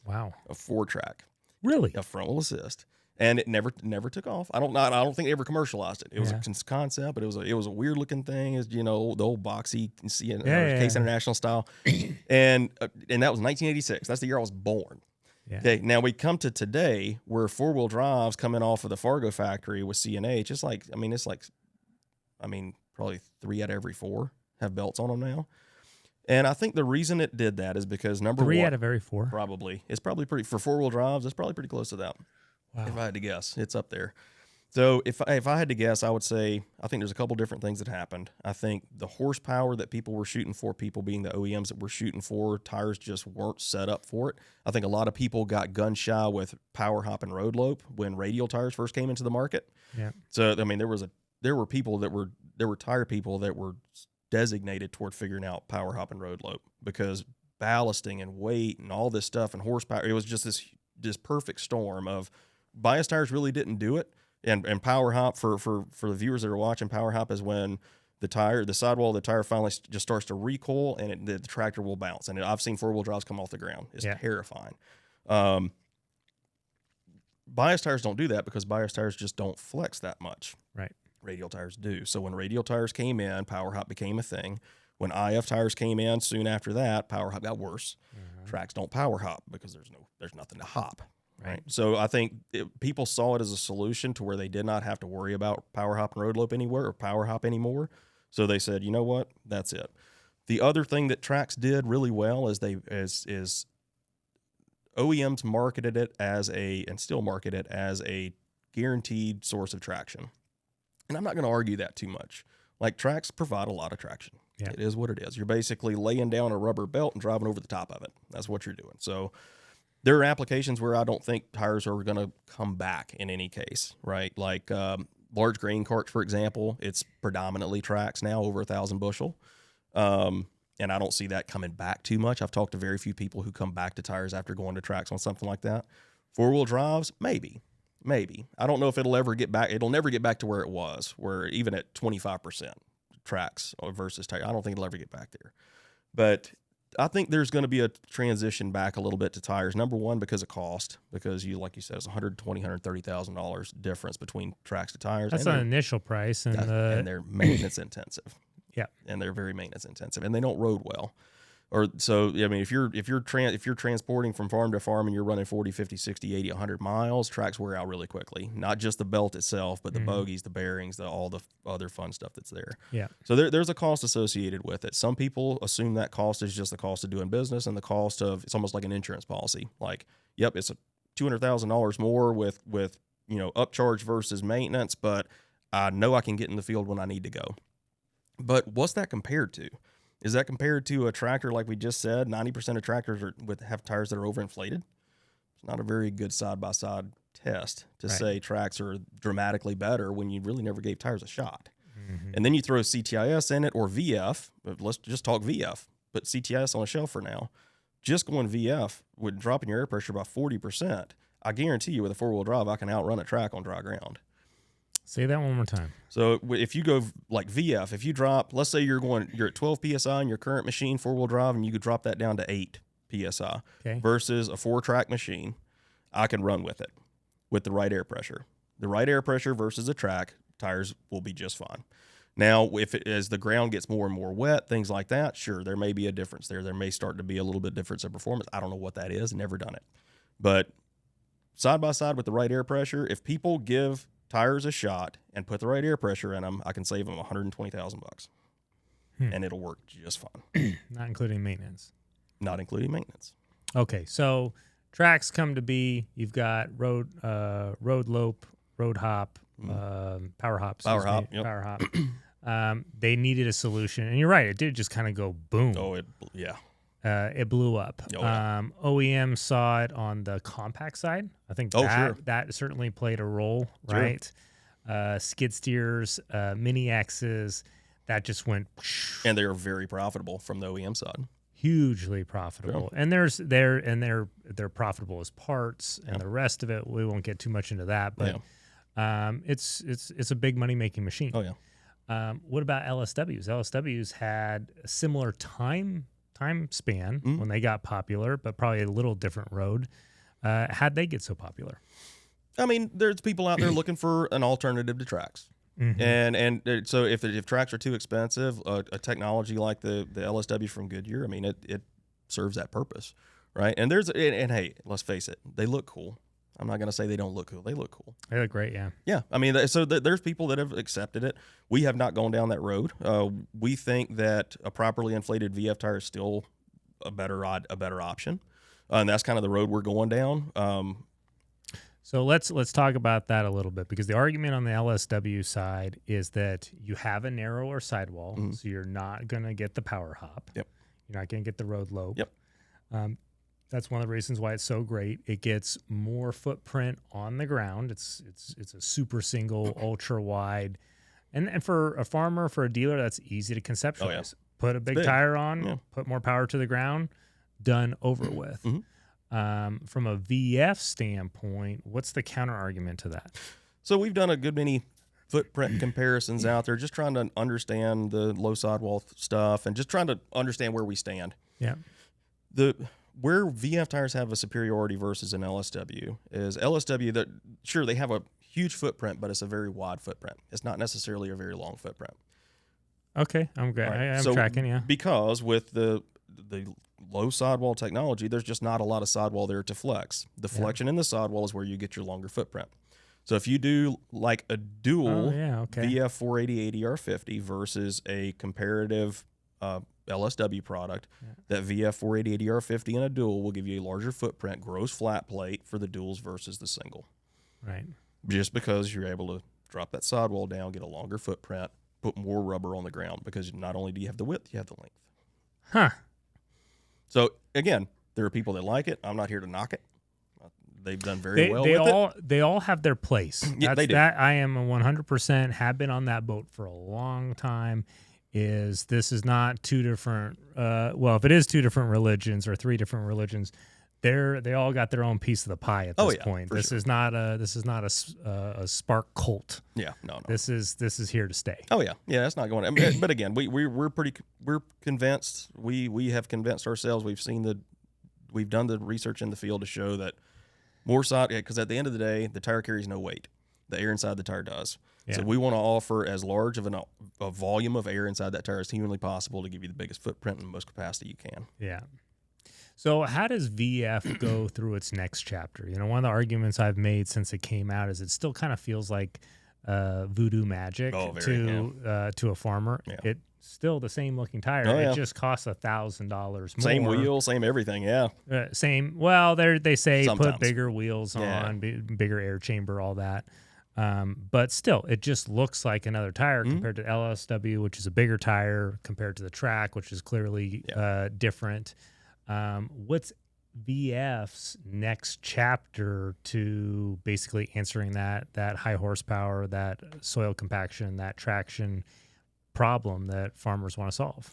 Wow. A 4-track. Really? A front wheel assist. And it never took off. I don't think they ever commercialized it. It was a concept, but it was a weird looking thing, as the old boxy Case International style, and that was 1986. That's the year I was born. Yeah. Okay, now we come to today, where 4-wheel drives coming off of the Fargo factory with C&H. It's like probably 3 out of every 4 have belts on them now. And I think the reason it did that is because number 3 one, out of every 4. probably it's probably pretty for 4-wheel drives. It's probably pretty close to that. Wow. If I had to guess, it's up there. So if I had to guess, I would say I think there's a couple different things that happened. I think the horsepower that people were shooting for, people being the OEMs that were shooting for, tires just weren't set up for it. I think a lot of people got gun shy with power hop and road lope when radial tires first came into the market. Yeah. So I mean, there were tire people that were designated toward figuring out power hop and road lope, because ballasting and weight and all this stuff and horsepower, it was just this perfect storm of bias tires really didn't do it. And power hop, for the viewers that are watching, power hop is when the sidewall of the tire finally just starts to recoil and the tractor will bounce. And I've seen 4-wheel drives come off the ground. It's terrifying. Bias tires don't do that, because bias tires just don't flex that much. Right. Radial tires do. So when radial tires came in, power hop became a thing. When IF tires came in, soon after that, power hop got worse. Mm-hmm. Tracks don't power hop because there's nothing to hop. Right. So I think people saw it as a solution to where they did not have to worry about power hop and road lope anywhere, or power hop anymore. So they said, you know what, that's it. The other thing that tracks did really well is OEMs marketed it and still market it as a guaranteed source of traction. And I'm not going to argue that too much. Like, tracks provide a lot of traction. Yeah. It is what it is. You're basically laying down a rubber belt and driving over the top of it. That's what you're doing. So there are applications where I don't think tires are going to come back in any case, right? Like large grain carts, for example, it's predominantly tracks now, over 1,000 bushel. And I don't see that coming back too much. I've talked to very few people who come back to tires after going to tracks on something like that. 4-wheel drives, maybe. I don't know if it'll ever get back. It'll never get back to where it was, where even at 25% tracks versus tire, I don't think it'll ever get back there. But I think there's going to be a transition back a little bit to tires. Number one, because of cost, because like you said, it's $130,000 difference between tracks to tires. That's an initial price, and they're maintenance intensive. Yeah, and they're very maintenance intensive, and they don't road well. Or so, I mean, if you're transporting from farm to farm and you're running 40, 50, 60, 80, 100 miles, tracks wear out really quickly. Not just the belt itself, but the bogies, the bearings, all the other fun stuff that's there. Yeah. So there's a cost associated with it. Some people assume that cost is just the cost of doing business, and the cost of, it's almost like an insurance policy. Like, yep, it's a $200,000 more with upcharge versus maintenance, but I know I can get in the field when I need to go. But what's that compared to? Is that compared to a tractor like we just said? 90% of tractors have tires that are overinflated. It's not a very good side-by-side test to say tracks are dramatically better when you really never gave tires a shot. Mm-hmm. And then you throw CTIS in it, or VF. Let's just talk VF. Put CTIS on a shelf for now. just going VF with dropping your air pressure by 40%, I guarantee you with a 4-wheel drive, I can outrun a track on dry ground. Say that one more time. So if you go like VF, if you drop, let's say you're at 12 PSI in your current machine, 4-wheel drive, and you could drop that down to 8 PSI versus a 4-track machine, I can run with it with the right air pressure. The right air pressure versus a track, tires will be just fine. Now, as the ground gets more and more wet, things like that, sure, there may be a difference there. There may start to be a little bit difference in performance. I don't know what that is. Never done it. But side by side with the right air pressure, if people give tires a shot and put the right air pressure in them, I can save them $120,000, and it'll work just fine. Not including maintenance. Not including maintenance. Okay, so tracks come to be. You've got road lope, road hop, power hop. Yep. Power hop. They needed a solution, and you're right. It did just kind of go boom. Oh, it blew up. Oh, yeah. OEM saw it on the compact side. I think that certainly played a role, right? Skid steers, mini X's, that just went. And they are very profitable from the OEM side. Hugely profitable, and they're profitable as parts, and the rest of it we won't get too much into that, but it's a big money making machine. Oh yeah. What about LSWs? LSWs had a similar time span when they got popular, but probably a little different road. How'd they get so popular? I mean, there's people out there looking for an alternative to tracks. And so if tracks are too expensive, a technology like the LSW from Goodyear, I mean, it serves that purpose, right? And hey, let's face it, they look cool. I'm not going to say they don't look cool. They look cool. They look great, yeah. Yeah, I mean, so there's people that have accepted it. We have not gone down that road. We think that a properly inflated VF tire is still a better option, and that's kind of the road we're going down. So let's talk about that a little bit, because the argument on the LSW side is that you have a narrower sidewall, so you're not going to get the power hop. Yep. You're not going to get the road lope. Yep. That's one of the reasons why it's so great. It gets more footprint on the ground. It's a super single, ultra wide, and for a farmer, for a dealer, that's easy to conceptualize. Oh, yeah. Put a big tire on, put more power to the ground, done, over with. From a VF standpoint, what's the counter argument to that? So we've done a good many footprint comparisons out there, just trying to understand the low sidewall stuff and just trying to understand where we stand. Yeah. Where VF tires have a superiority versus an LSW is LSW that sure they have a huge footprint, but it's a very wide footprint. It's not necessarily a very long footprint. Okay, I'm good. Right. I'm tracking, yeah. Because with the low sidewall technology, there's just not a lot of sidewall there to flex. The flexion in the sidewall is where you get your longer footprint. So if you do like a dual VF 480 ADR50 versus a comparative LSW product, that VF 480 ADR50 in a dual will give you a larger footprint, gross flat plate for the duals versus the single. Right. Just because you're able to drop that sidewall down, get a longer footprint, put more rubber on the ground, because not only do you have the width, you have the length. Huh. So again, there are people that like it. I'm not here to knock it. They've done very well with it. They all have their place. Yeah, they do. That I am a 100% have been on that boat for a long time. This is not two different? Well, if it is two different religions or three different religions, they all got their own piece of the pie at this point. This is not a spark cult. Yeah, no. This is here to stay. Oh yeah, that's not going. I mean, but again, we're convinced. We have convinced ourselves. We've done the research in the field to show that more side, because at the end of the day, the tire carries no weight. The air inside the tire does. Yeah. So we want to offer as large of a volume of air inside that tire as humanly possible to give you the biggest footprint and the most capacity you can. Yeah. So how does VF go through its next chapter? You know, one of the arguments I've made since it came out is it still kind of feels like voodoo magic to a farmer. Yeah. It's still the same looking tire. It just costs $1,000 more. Same wheel, same everything. Yeah. Same. Well, they say sometimes put bigger wheels on, bigger air chamber, all that. But still, it just looks like another tire compared to LSW, which is a bigger tire, compared to the track, which is clearly different. What's VF's next chapter to basically answering that high horsepower, that soil compaction, that traction problem that farmers want to solve?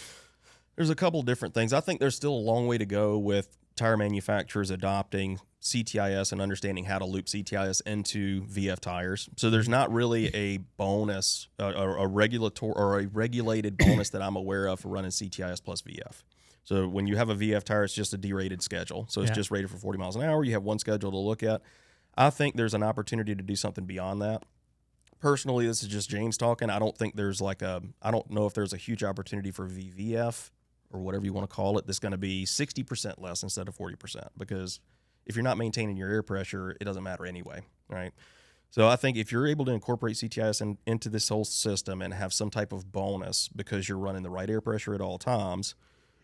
There's a couple different things. I think there's still a long way to go with tire manufacturers adopting CTIS and understanding how to loop CTIS into VF tires. So there's not really a bonus, a regulatory or a regulated bonus that I'm aware of for running CTIS plus VF. So when you have a VF tire, it's just a derated schedule. So it's just rated for 40 miles an hour. You have one schedule to look at. I think there's an opportunity to do something beyond that. Personally, this is just James talking. I don't think there's I don't know if there's a huge opportunity for VVF or whatever you want to call it that's going to be 60% less instead of 40%, because if you're not maintaining your air pressure, it doesn't matter anyway, right? So I think if you're able to incorporate CTIS into this whole system and have some type of bonus because you're running the right air pressure at all times,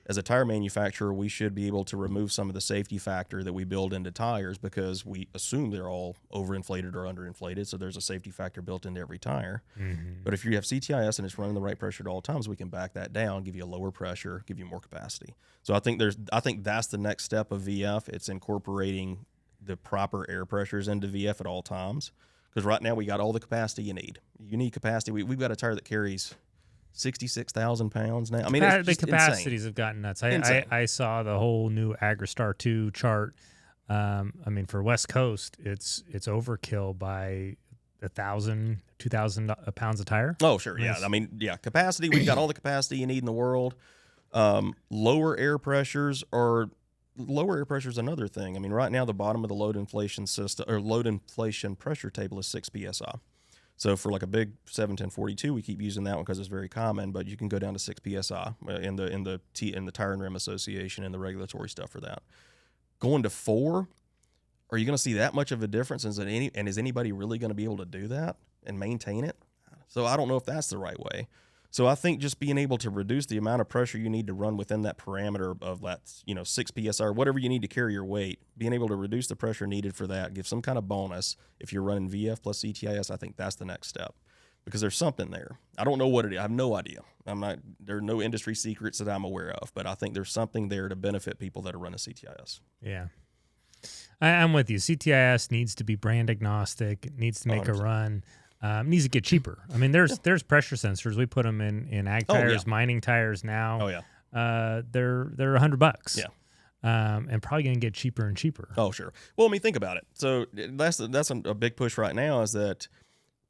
as a tire manufacturer, we should be able to remove some of the safety factor that we build into tires because we assume they're all overinflated or underinflated. So there's a safety factor built into every tire. Mm-hmm. But if you have CTIS and it's running the right pressure at all times, we can back that down, give you a lower pressure, give you more capacity. So I think that's the next step of VF. It's incorporating the proper air pressures into VF at all times. Because right now we got all the capacity you need. You need capacity. We've got a tire that carries 66,000 pounds now. I mean, it's the capacities insane. have gotten nuts. I saw the whole new AgriStar 2 chart. I mean, for West Coast, it's overkill by 1,000, 2,000 pounds of tire. Oh, sure. Yeah. I mean, yeah, capacity. We've got all the capacity you need in the world. Lower air pressures is another thing. I mean, right now, the bottom of the load inflation system or load inflation pressure table is 6 PSI. So for like a big 71042, we keep using that one because it's very common, but you can go down to 6 PSI in the Tire and Rim Association and the regulatory stuff for that. Going to 4, are you going to see that much of a difference? Is anybody really going to be able to do that and maintain it? So I don't know if that's the right way. So I think just being able to reduce the amount of pressure you need to run within that parameter of that, 6 PSI, or whatever you need to carry your weight, being able to reduce the pressure needed for that, give some kind of bonus. If you're running VF plus CTIS, I think that's the next step because there's something there. I don't know what it is. I have no idea. There are no industry secrets that I'm aware of, but I think there's something there to benefit people that are running CTIS. Yeah. I'm with you. CTIS needs to be brand agnostic. It needs to make 100%. A run. Needs to get cheaper. I mean, there's pressure sensors. We put them in ag tires, mining tires now. Oh yeah. They're $100. Yeah. And probably gonna get cheaper and cheaper. Oh sure. Well, I mean, think about it. So that's a big push right now is that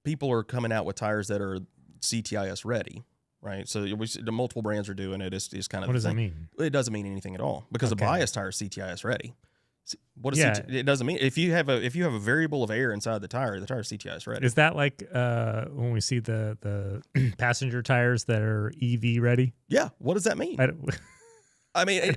people are coming out with tires that are CTIS ready, right? So the multiple brands are doing it. It's kind of what does that mean? It doesn't mean anything at all because the bias tire is CTIS ready. What does it doesn't mean if you have a variable of air inside the tire is CTIS ready. Is that like when we see the passenger tires that are EV ready? Yeah. What does that mean? I mean,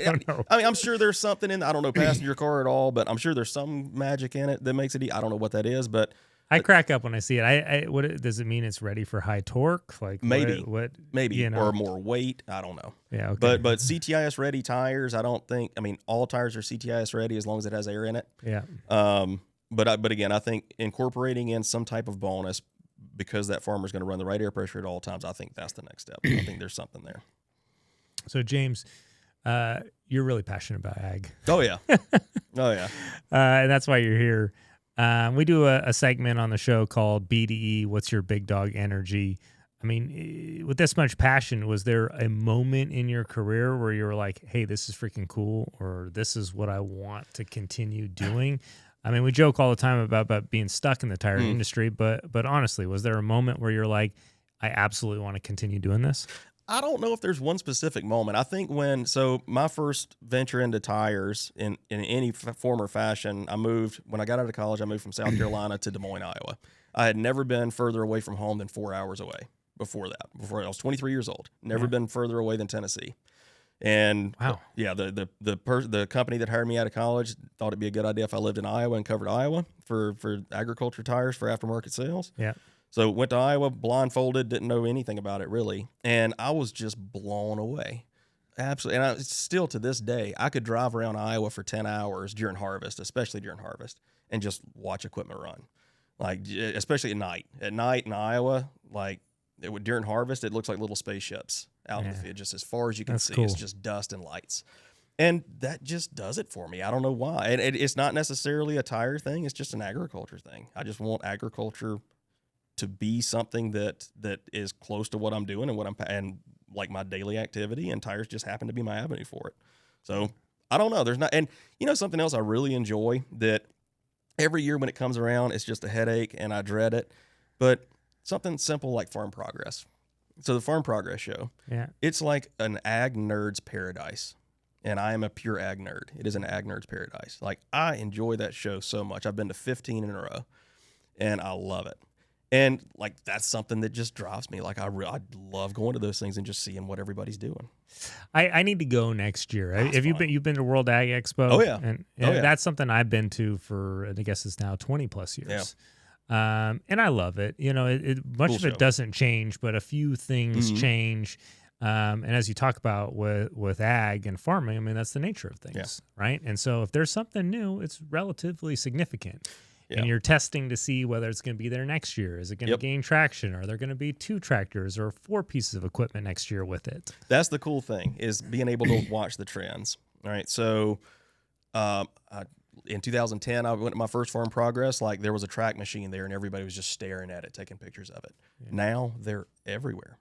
I'm sure there's something in. I don't know passenger car at all, but I'm sure there's some magic in it that makes it. I don't know what that is, but I crack up when I see it. What does it mean? It's ready for high torque? Like maybe, maybe or more weight. I don't know. Yeah, okay. But CTIS ready tires. I don't think. I mean, all tires are CTIS ready as long as it has air in it. Yeah. But again, I think incorporating in some type of bonus because that farmer's going to run the right air pressure at all times. I think that's the next step. I think there's something there. So James, you're really passionate about ag. Oh yeah. Oh yeah. And that's why you're here. We do a segment on the show called BDE, What's Your Big Dog Energy? I mean, with this much passion, was there a moment in your career where you were like, hey, this is freaking cool, or this is what I want to continue doing? I mean, we joke all the time about being stuck in the tire industry, but honestly, was there a moment where you're like, I absolutely want to continue doing this? I don't know if there's one specific moment. I think my first venture into tires in any form or fashion, when I got out of college, I moved from South Carolina to Des Moines, Iowa. I had never been further away from home than 4 hours away before I was 23 years old. Never been further away than Tennessee. And wow. Yeah, the company that hired me out of college thought it'd be a good idea if I lived in Iowa and covered Iowa for agriculture tires for aftermarket sales. Yeah. So went to Iowa, blindfolded, didn't know anything about it really. And I was just blown away. Absolutely. And still to this day, I could drive around Iowa for 10 hours during harvest, especially during harvest, and just watch equipment run. Like, especially at night. At night in Iowa, like during harvest, it looks like little spaceships out in the field, just as far as you can see. Cool. It's just dust and lights. And that just does it for me. I don't know why. And it's not necessarily a tire thing. It's just an agriculture thing. I just want agriculture to be something that is close to what I'm doing and like my daily activity, and tires just happen to be my avenue for it. So I don't know. There's not, and something else I really enjoy that every year when it comes around, it's just a headache and I dread it. But something simple like Farm Progress. So the Farm Progress show, it's like an ag nerd's paradise. And I am a pure ag nerd. It is an ag nerd's paradise. Like, I enjoy that show so much. I've been to 15 in a row, and I love it. And like, that's something that just drives me. Like, I love going to those things and just seeing what everybody's doing. I need to go next year. Have you've been to World Ag Expo? Oh yeah, and that's something I've been to for, I guess it's now 20 plus years. Yeah. And I love it. Much of it doesn't change, but a few things change. And as you talk about with ag and farming, I mean, that's the nature of things, right? And so if there's something new, it's relatively significant. Yeah. And you're testing to see whether it's going to be there next year. Is it going to gain traction? Are there going to be 2 tractors or 4 pieces of equipment next year with it? That's the cool thing, is being able to watch the trends. All right. So in 2010, I went to my first Farm Progress. Like, there was a track machine there and everybody was just staring at it, taking pictures of it. Yeah. Now they're everywhere.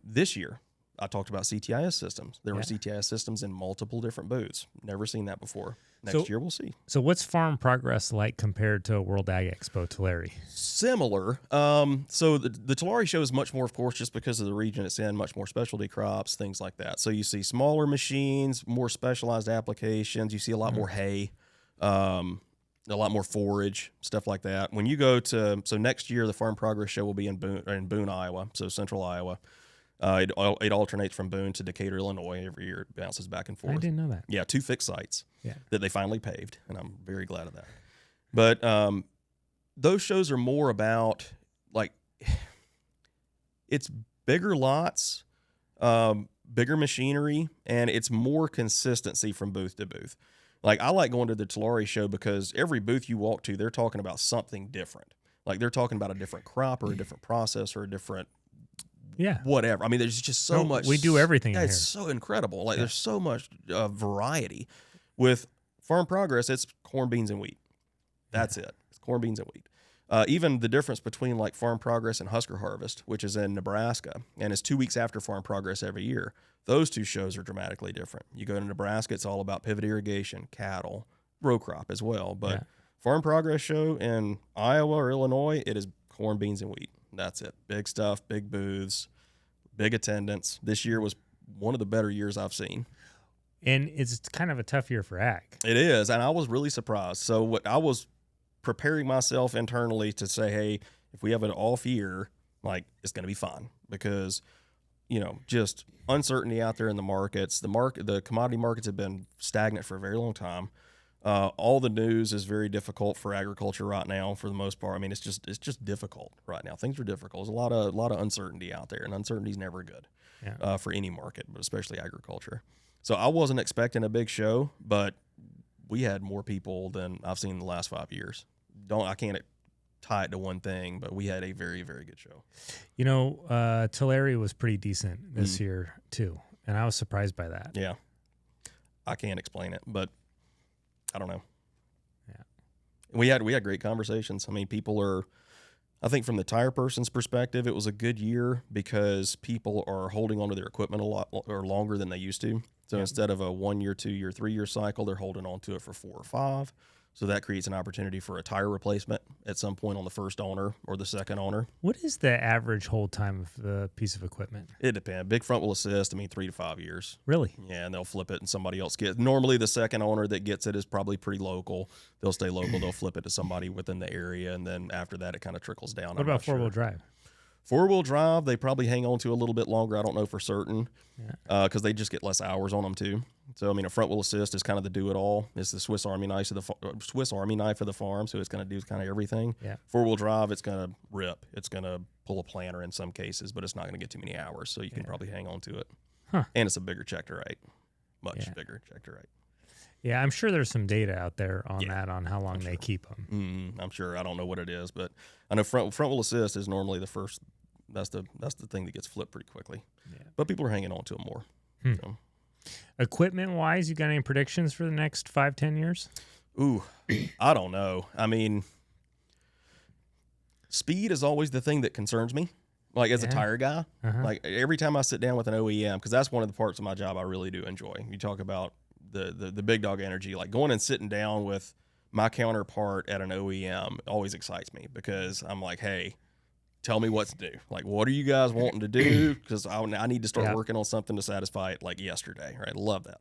This year, I talked about CTIS systems. There were CTIS systems in multiple different booths. Never seen that before. Next year, we'll see. So what's Farm Progress like compared to World Ag Expo Tulare? Similar. So the Tulare show is much more, of course, just because of the region it's in, much more specialty crops, things like that. So you see smaller machines, more specialized applications. You see a lot more hay, a lot more forage, stuff like that. When you go to, so next year, the Farm Progress show will be in Boone, Iowa, so central Iowa. It alternates from Boone to Decatur, Illinois every year. It bounces back and forth. I didn't know that. Yeah, 2 fixed sites that they finally paved, and I'm very glad of that. But those shows are more about, like, it's bigger lots, bigger machinery, and it's more consistency from booth to booth. Like, I like going to the Tulare show because every booth you walk to, they're talking about something different. Like, they're talking about a different crop or a different process or a different whatever. I mean, there's just so much. We do everything in here. It's so incredible. Like, there's so much variety. With Farm Progress, it's corn, beans, and wheat. That's it. It's corn, beans, and wheat. Even the difference between like Farm Progress and Husker Harvest, which is in Nebraska, and it's 2 weeks after Farm Progress every year. Those 2 shows are dramatically different. You go to Nebraska, it's all about pivot irrigation, cattle, row crop as well. But Farm Progress show in Iowa or Illinois, it is corn, beans, and wheat. That's it. Big stuff, big booths, big attendance. This year was one of the better years I've seen. And it's kind of a tough year for ag. It is, and I was really surprised. So what I was preparing myself internally to say, hey, if we have an off year, like, it's going to be fun because, just uncertainty out there in the markets. The commodity markets have been stagnant for a very long time. All the news is very difficult for agriculture right now, for the most part. I mean, it's just difficult right now. Things are difficult. There's a lot of uncertainty out there, and uncertainty is never good for any market, but especially agriculture. So I wasn't expecting a big show, but we had more people than I've seen in the last 5 years. I can't tie it to one thing, but we had a very, very good show. Tulare was pretty decent this year too, and I was surprised by that. Yeah, I can't explain it, but I don't know. Yeah, we had great conversations. I mean, I think from the tire person's perspective, it was a good year because people are holding onto their equipment a lot or longer than they used to. So instead of a 1 year, 2 year, 3 year cycle, they're holding on to it for 4 or 5. So that creates an opportunity for a tire replacement at some point on the first owner or the second owner. What is the average hold time of the piece of equipment? It depends. Big front wheel assist, 3 to 5 years. Really? Yeah, and they'll flip it and somebody else gets it. Normally the second owner that gets it is probably pretty local. They'll stay local. They'll flip it to somebody within the area, and then after that it kind of trickles down. What about four-wheel drive? 4-wheel drive, they probably hang on to a little bit longer. I don't know for certain because they just get less hours on them too. So, a front wheel assist is kind of the do-it-all. It's the Swiss Army knife of the farm, so it's going to do kind of everything. Yeah. 4-wheel drive, it's going to rip. It's going to pull a planter in some cases, but it's not going to get too many hours, so you can probably hang on to it. Huh. And it's a bigger check to right. Much bigger check to right. Yeah, I'm sure there's some data out there on that, on how long they keep them. I'm sure. I don't know what it is, but I know front wheel assist is normally the first. That's the thing that gets flipped pretty quickly. Yeah. But people are hanging on to them more. So. Equipment-wise, you got any predictions for the next 5-10 years? Ooh, I don't know. Speed is always the thing that concerns me. Like as a Yeah. tire guy, Uh-huh. like every time I sit down with an OEM, because that's one of the parts of my job I really do enjoy. You talk about the big dog energy, like going and sitting down with my counterpart at an OEM always excites me because I'm like, hey, tell me what to do. Like, what are you guys wanting to do? Because I need to start Yeah. working on something to satisfy it like yesterday. Right? Love that.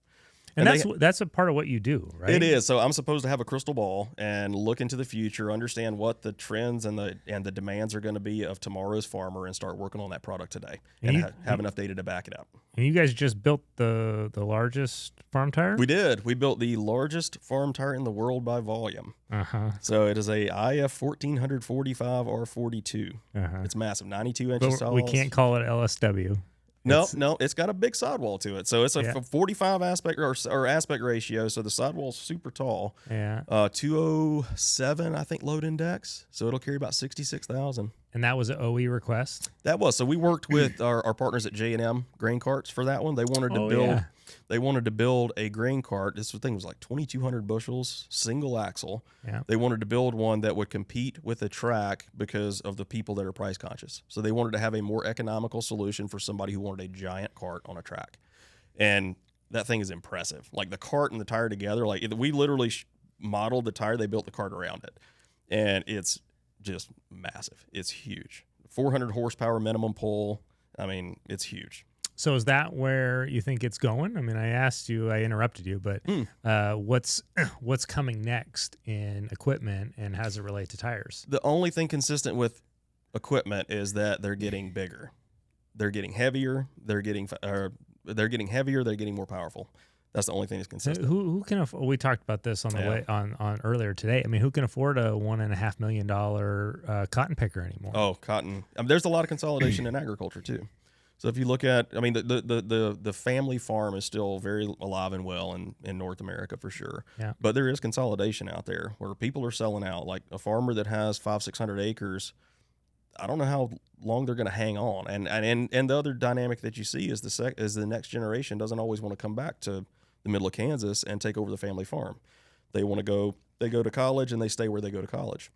And they- that's a part of what you do, right? It is. So I'm supposed to have a crystal ball and look into the future, understand what the trends and the demands are going to be of tomorrow's farmer, and start working on that product today, And and you- have enough data to back it up. And you guys just built the largest farm tire? We did. We built the largest farm tire in the world by volume. Uh-huh. So it is a IF 1445 R42. Uh-huh. It's massive, 92 inches But tall. we can't call it LSW. No, it's got a big sidewall to it. So it's a Yeah. 45 aspect or aspect ratio. So the sidewall's super tall. Yeah. 207, I think, load index. So it'll carry about 66,000. And that was an OE request? That was. So we worked with our partners at J&M Grain Carts for that one. They wanted to Oh, build yeah. they wanted to build a grain cart. This thing was like 2,200 bushels, single axle. Yeah. They wanted to build one that would compete with a track because of the people that are price conscious. So they wanted to have a more economical solution for somebody who wanted a giant cart on a track. And that thing is impressive. Like the cart and the tire together, like we literally modeled the tire, they built the cart around it. And it's just massive. It's huge. 400 horsepower minimum pull. I mean, it's huge. So is that where you think it's going? I mean, I interrupted you, but what's coming next in equipment, and how does it relate to tires? The only thing consistent with equipment is that they're getting bigger. They're getting heavier. They're getting heavier. They're getting more powerful. That's the only thing that's consistent. Who can we talked about this on the Yeah. way on earlier today. I mean, who can afford a $1.5 million cotton picker anymore? Oh, cotton. I mean, there's a lot of consolidation in agriculture too. So if you look at, I mean, the family farm is still very alive and well in North America for sure. Yeah. But there is consolidation out there where people are selling out. Like a farmer that has 500-600 acres, I don't know how long they're going to hang on. And the other dynamic that you see is the next generation doesn't always want to come back to the middle of Kansas and take over the family farm. They want to go. They go to college and they stay where they go to college.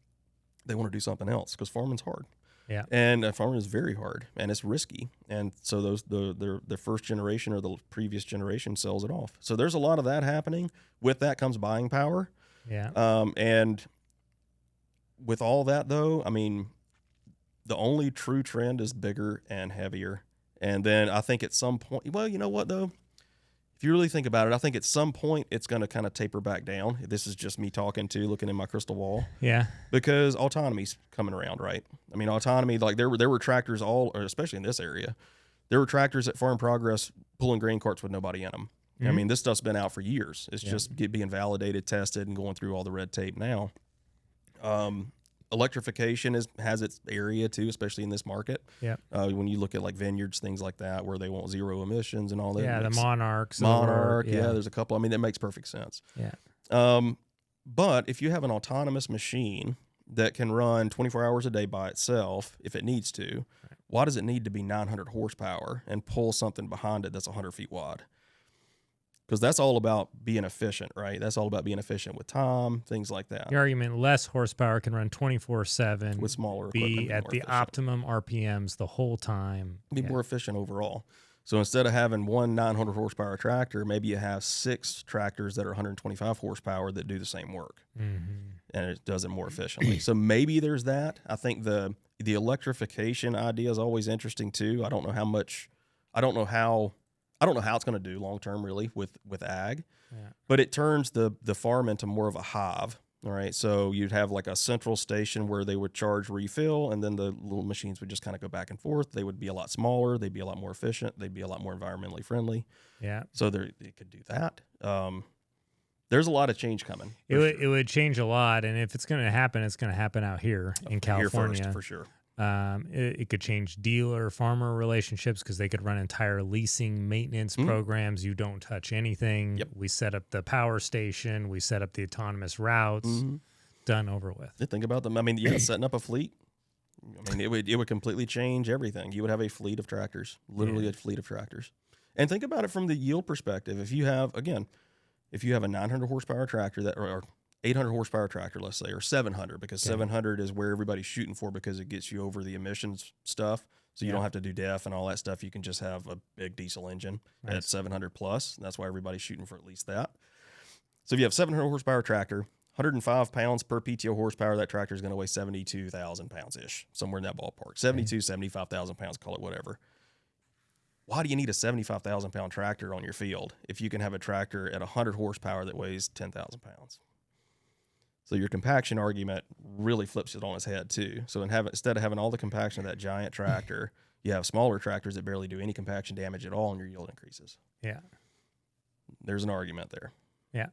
They want to do something else because farming's hard. Yeah. And farming is very hard and it's risky. And so the first generation or the previous generation sells it off. So there's a lot of that happening. With that comes buying power. Yeah. And with all that though, I mean, the only true trend is bigger and heavier. And then I think at some point, well, you know what though? If you really think about it, I think at some point it's going to kind of taper back down. This is just me looking in my crystal ball. Yeah. Because autonomy's coming around, right? I mean, autonomy, like there were tractors especially in this area, there were tractors at Farm Progress pulling grain carts with nobody in them. Mm-hmm. I mean, this stuff's been out for years. It's just being validated, tested, and going through all the red tape now. Electrification has its area too, especially in this market. Yeah. When you look at like vineyards, things like that, where they want zero emissions and all that. Yeah. The Monarchs. Monarch, yeah, there's a couple. I mean, that makes perfect sense. Yeah. But if you have an autonomous machine that can run 24 hours a day by itself, if it needs to, why does it need to be 900 horsepower and pull something behind it that's 100 feet wide? Because that's all about being efficient, right? That's all about being efficient with time, things like that. The argument: less horsepower can run 24/7 With smaller equipment, be be at more the efficient. optimum RPMs the whole time. Be more efficient overall. So instead of having one 900 horsepower tractor, maybe you have 6 tractors that are 125 horsepower that do the same work, and it does it more efficiently. So maybe there's that. I think the electrification idea is always interesting too. I don't know how it's going to do long term really with ag, but it turns the farm into more of a hive. All right, so you'd have like a central station where they would charge, refill, and then the little machines would just kind of go back and forth. They would be a lot smaller. They'd be a lot more efficient. They'd be a lot more environmentally friendly. Yeah. So they could do that. There's a lot of change coming. It would change a lot, and if it's going to happen, it's going to happen out here in California. Here first, for sure. It could change dealer-farmer relationships because they could run entire leasing maintenance programs. You don't touch anything. Yep. We set up the power station. We set up the autonomous routes. Done, over with. Yeah, think about them. I mean, yeah, setting up a fleet. I mean, it would completely change everything. You would have a fleet of tractors, literally a fleet of tractors. And think about it from the yield perspective. If you have a 900 horsepower tractor or 800 horsepower tractor, let's say, or 700, because 700 is where everybody's shooting for because it gets you over the emissions stuff. So you don't have to do DEF and all that stuff. You can just have a big diesel engine at 700 plus. That's why everybody's shooting for at least that. So if you have 700 horsepower tractor, 105 pounds per PTO horsepower, that tractor is going to weigh 72,000 pounds ish, somewhere in that ballpark. 72, 75,000 pounds, call it whatever. Why do you need a 75,000 pound tractor on your field if you can have a tractor at 100 horsepower that weighs 10,000 pounds? So your compaction argument really flips it on its head too. So instead of having all the compaction of that giant tractor, you have smaller tractors that barely do any compaction damage at all, and your yield increases. Yeah. There's an argument there. Yeah.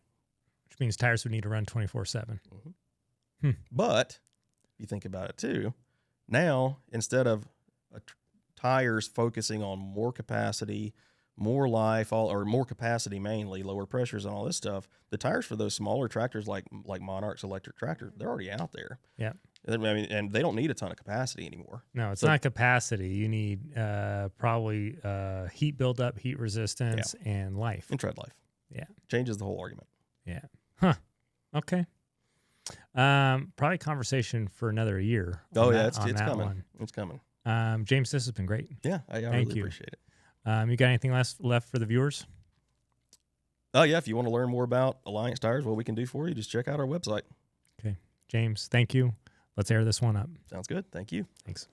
Which means tires would need to run 24/7. Mm-hmm. But you think about it too. Now, instead of tires focusing on more capacity, more life, or more capacity mainly, lower pressures and all this stuff, the tires for those smaller tractors like Monarch's electric tractor, they're already out there. Yeah. I mean, and they don't need a ton of capacity anymore. No, it's not capacity. You need probably heat buildup, heat resistance, and life. And tread life. Yeah. Changes the whole argument. Yeah. Huh. Okay. Probably conversation for another year. Oh, yeah. It's coming. One. It's coming. James, this has been great. Yeah. I really appreciate it. You got anything left for the viewers? Oh, yeah. If you want to learn more about Alliance Tires, what we can do for you, just check out our website. Okay. James, thank you. Let's air this one up. Sounds good. Thank you. Thanks.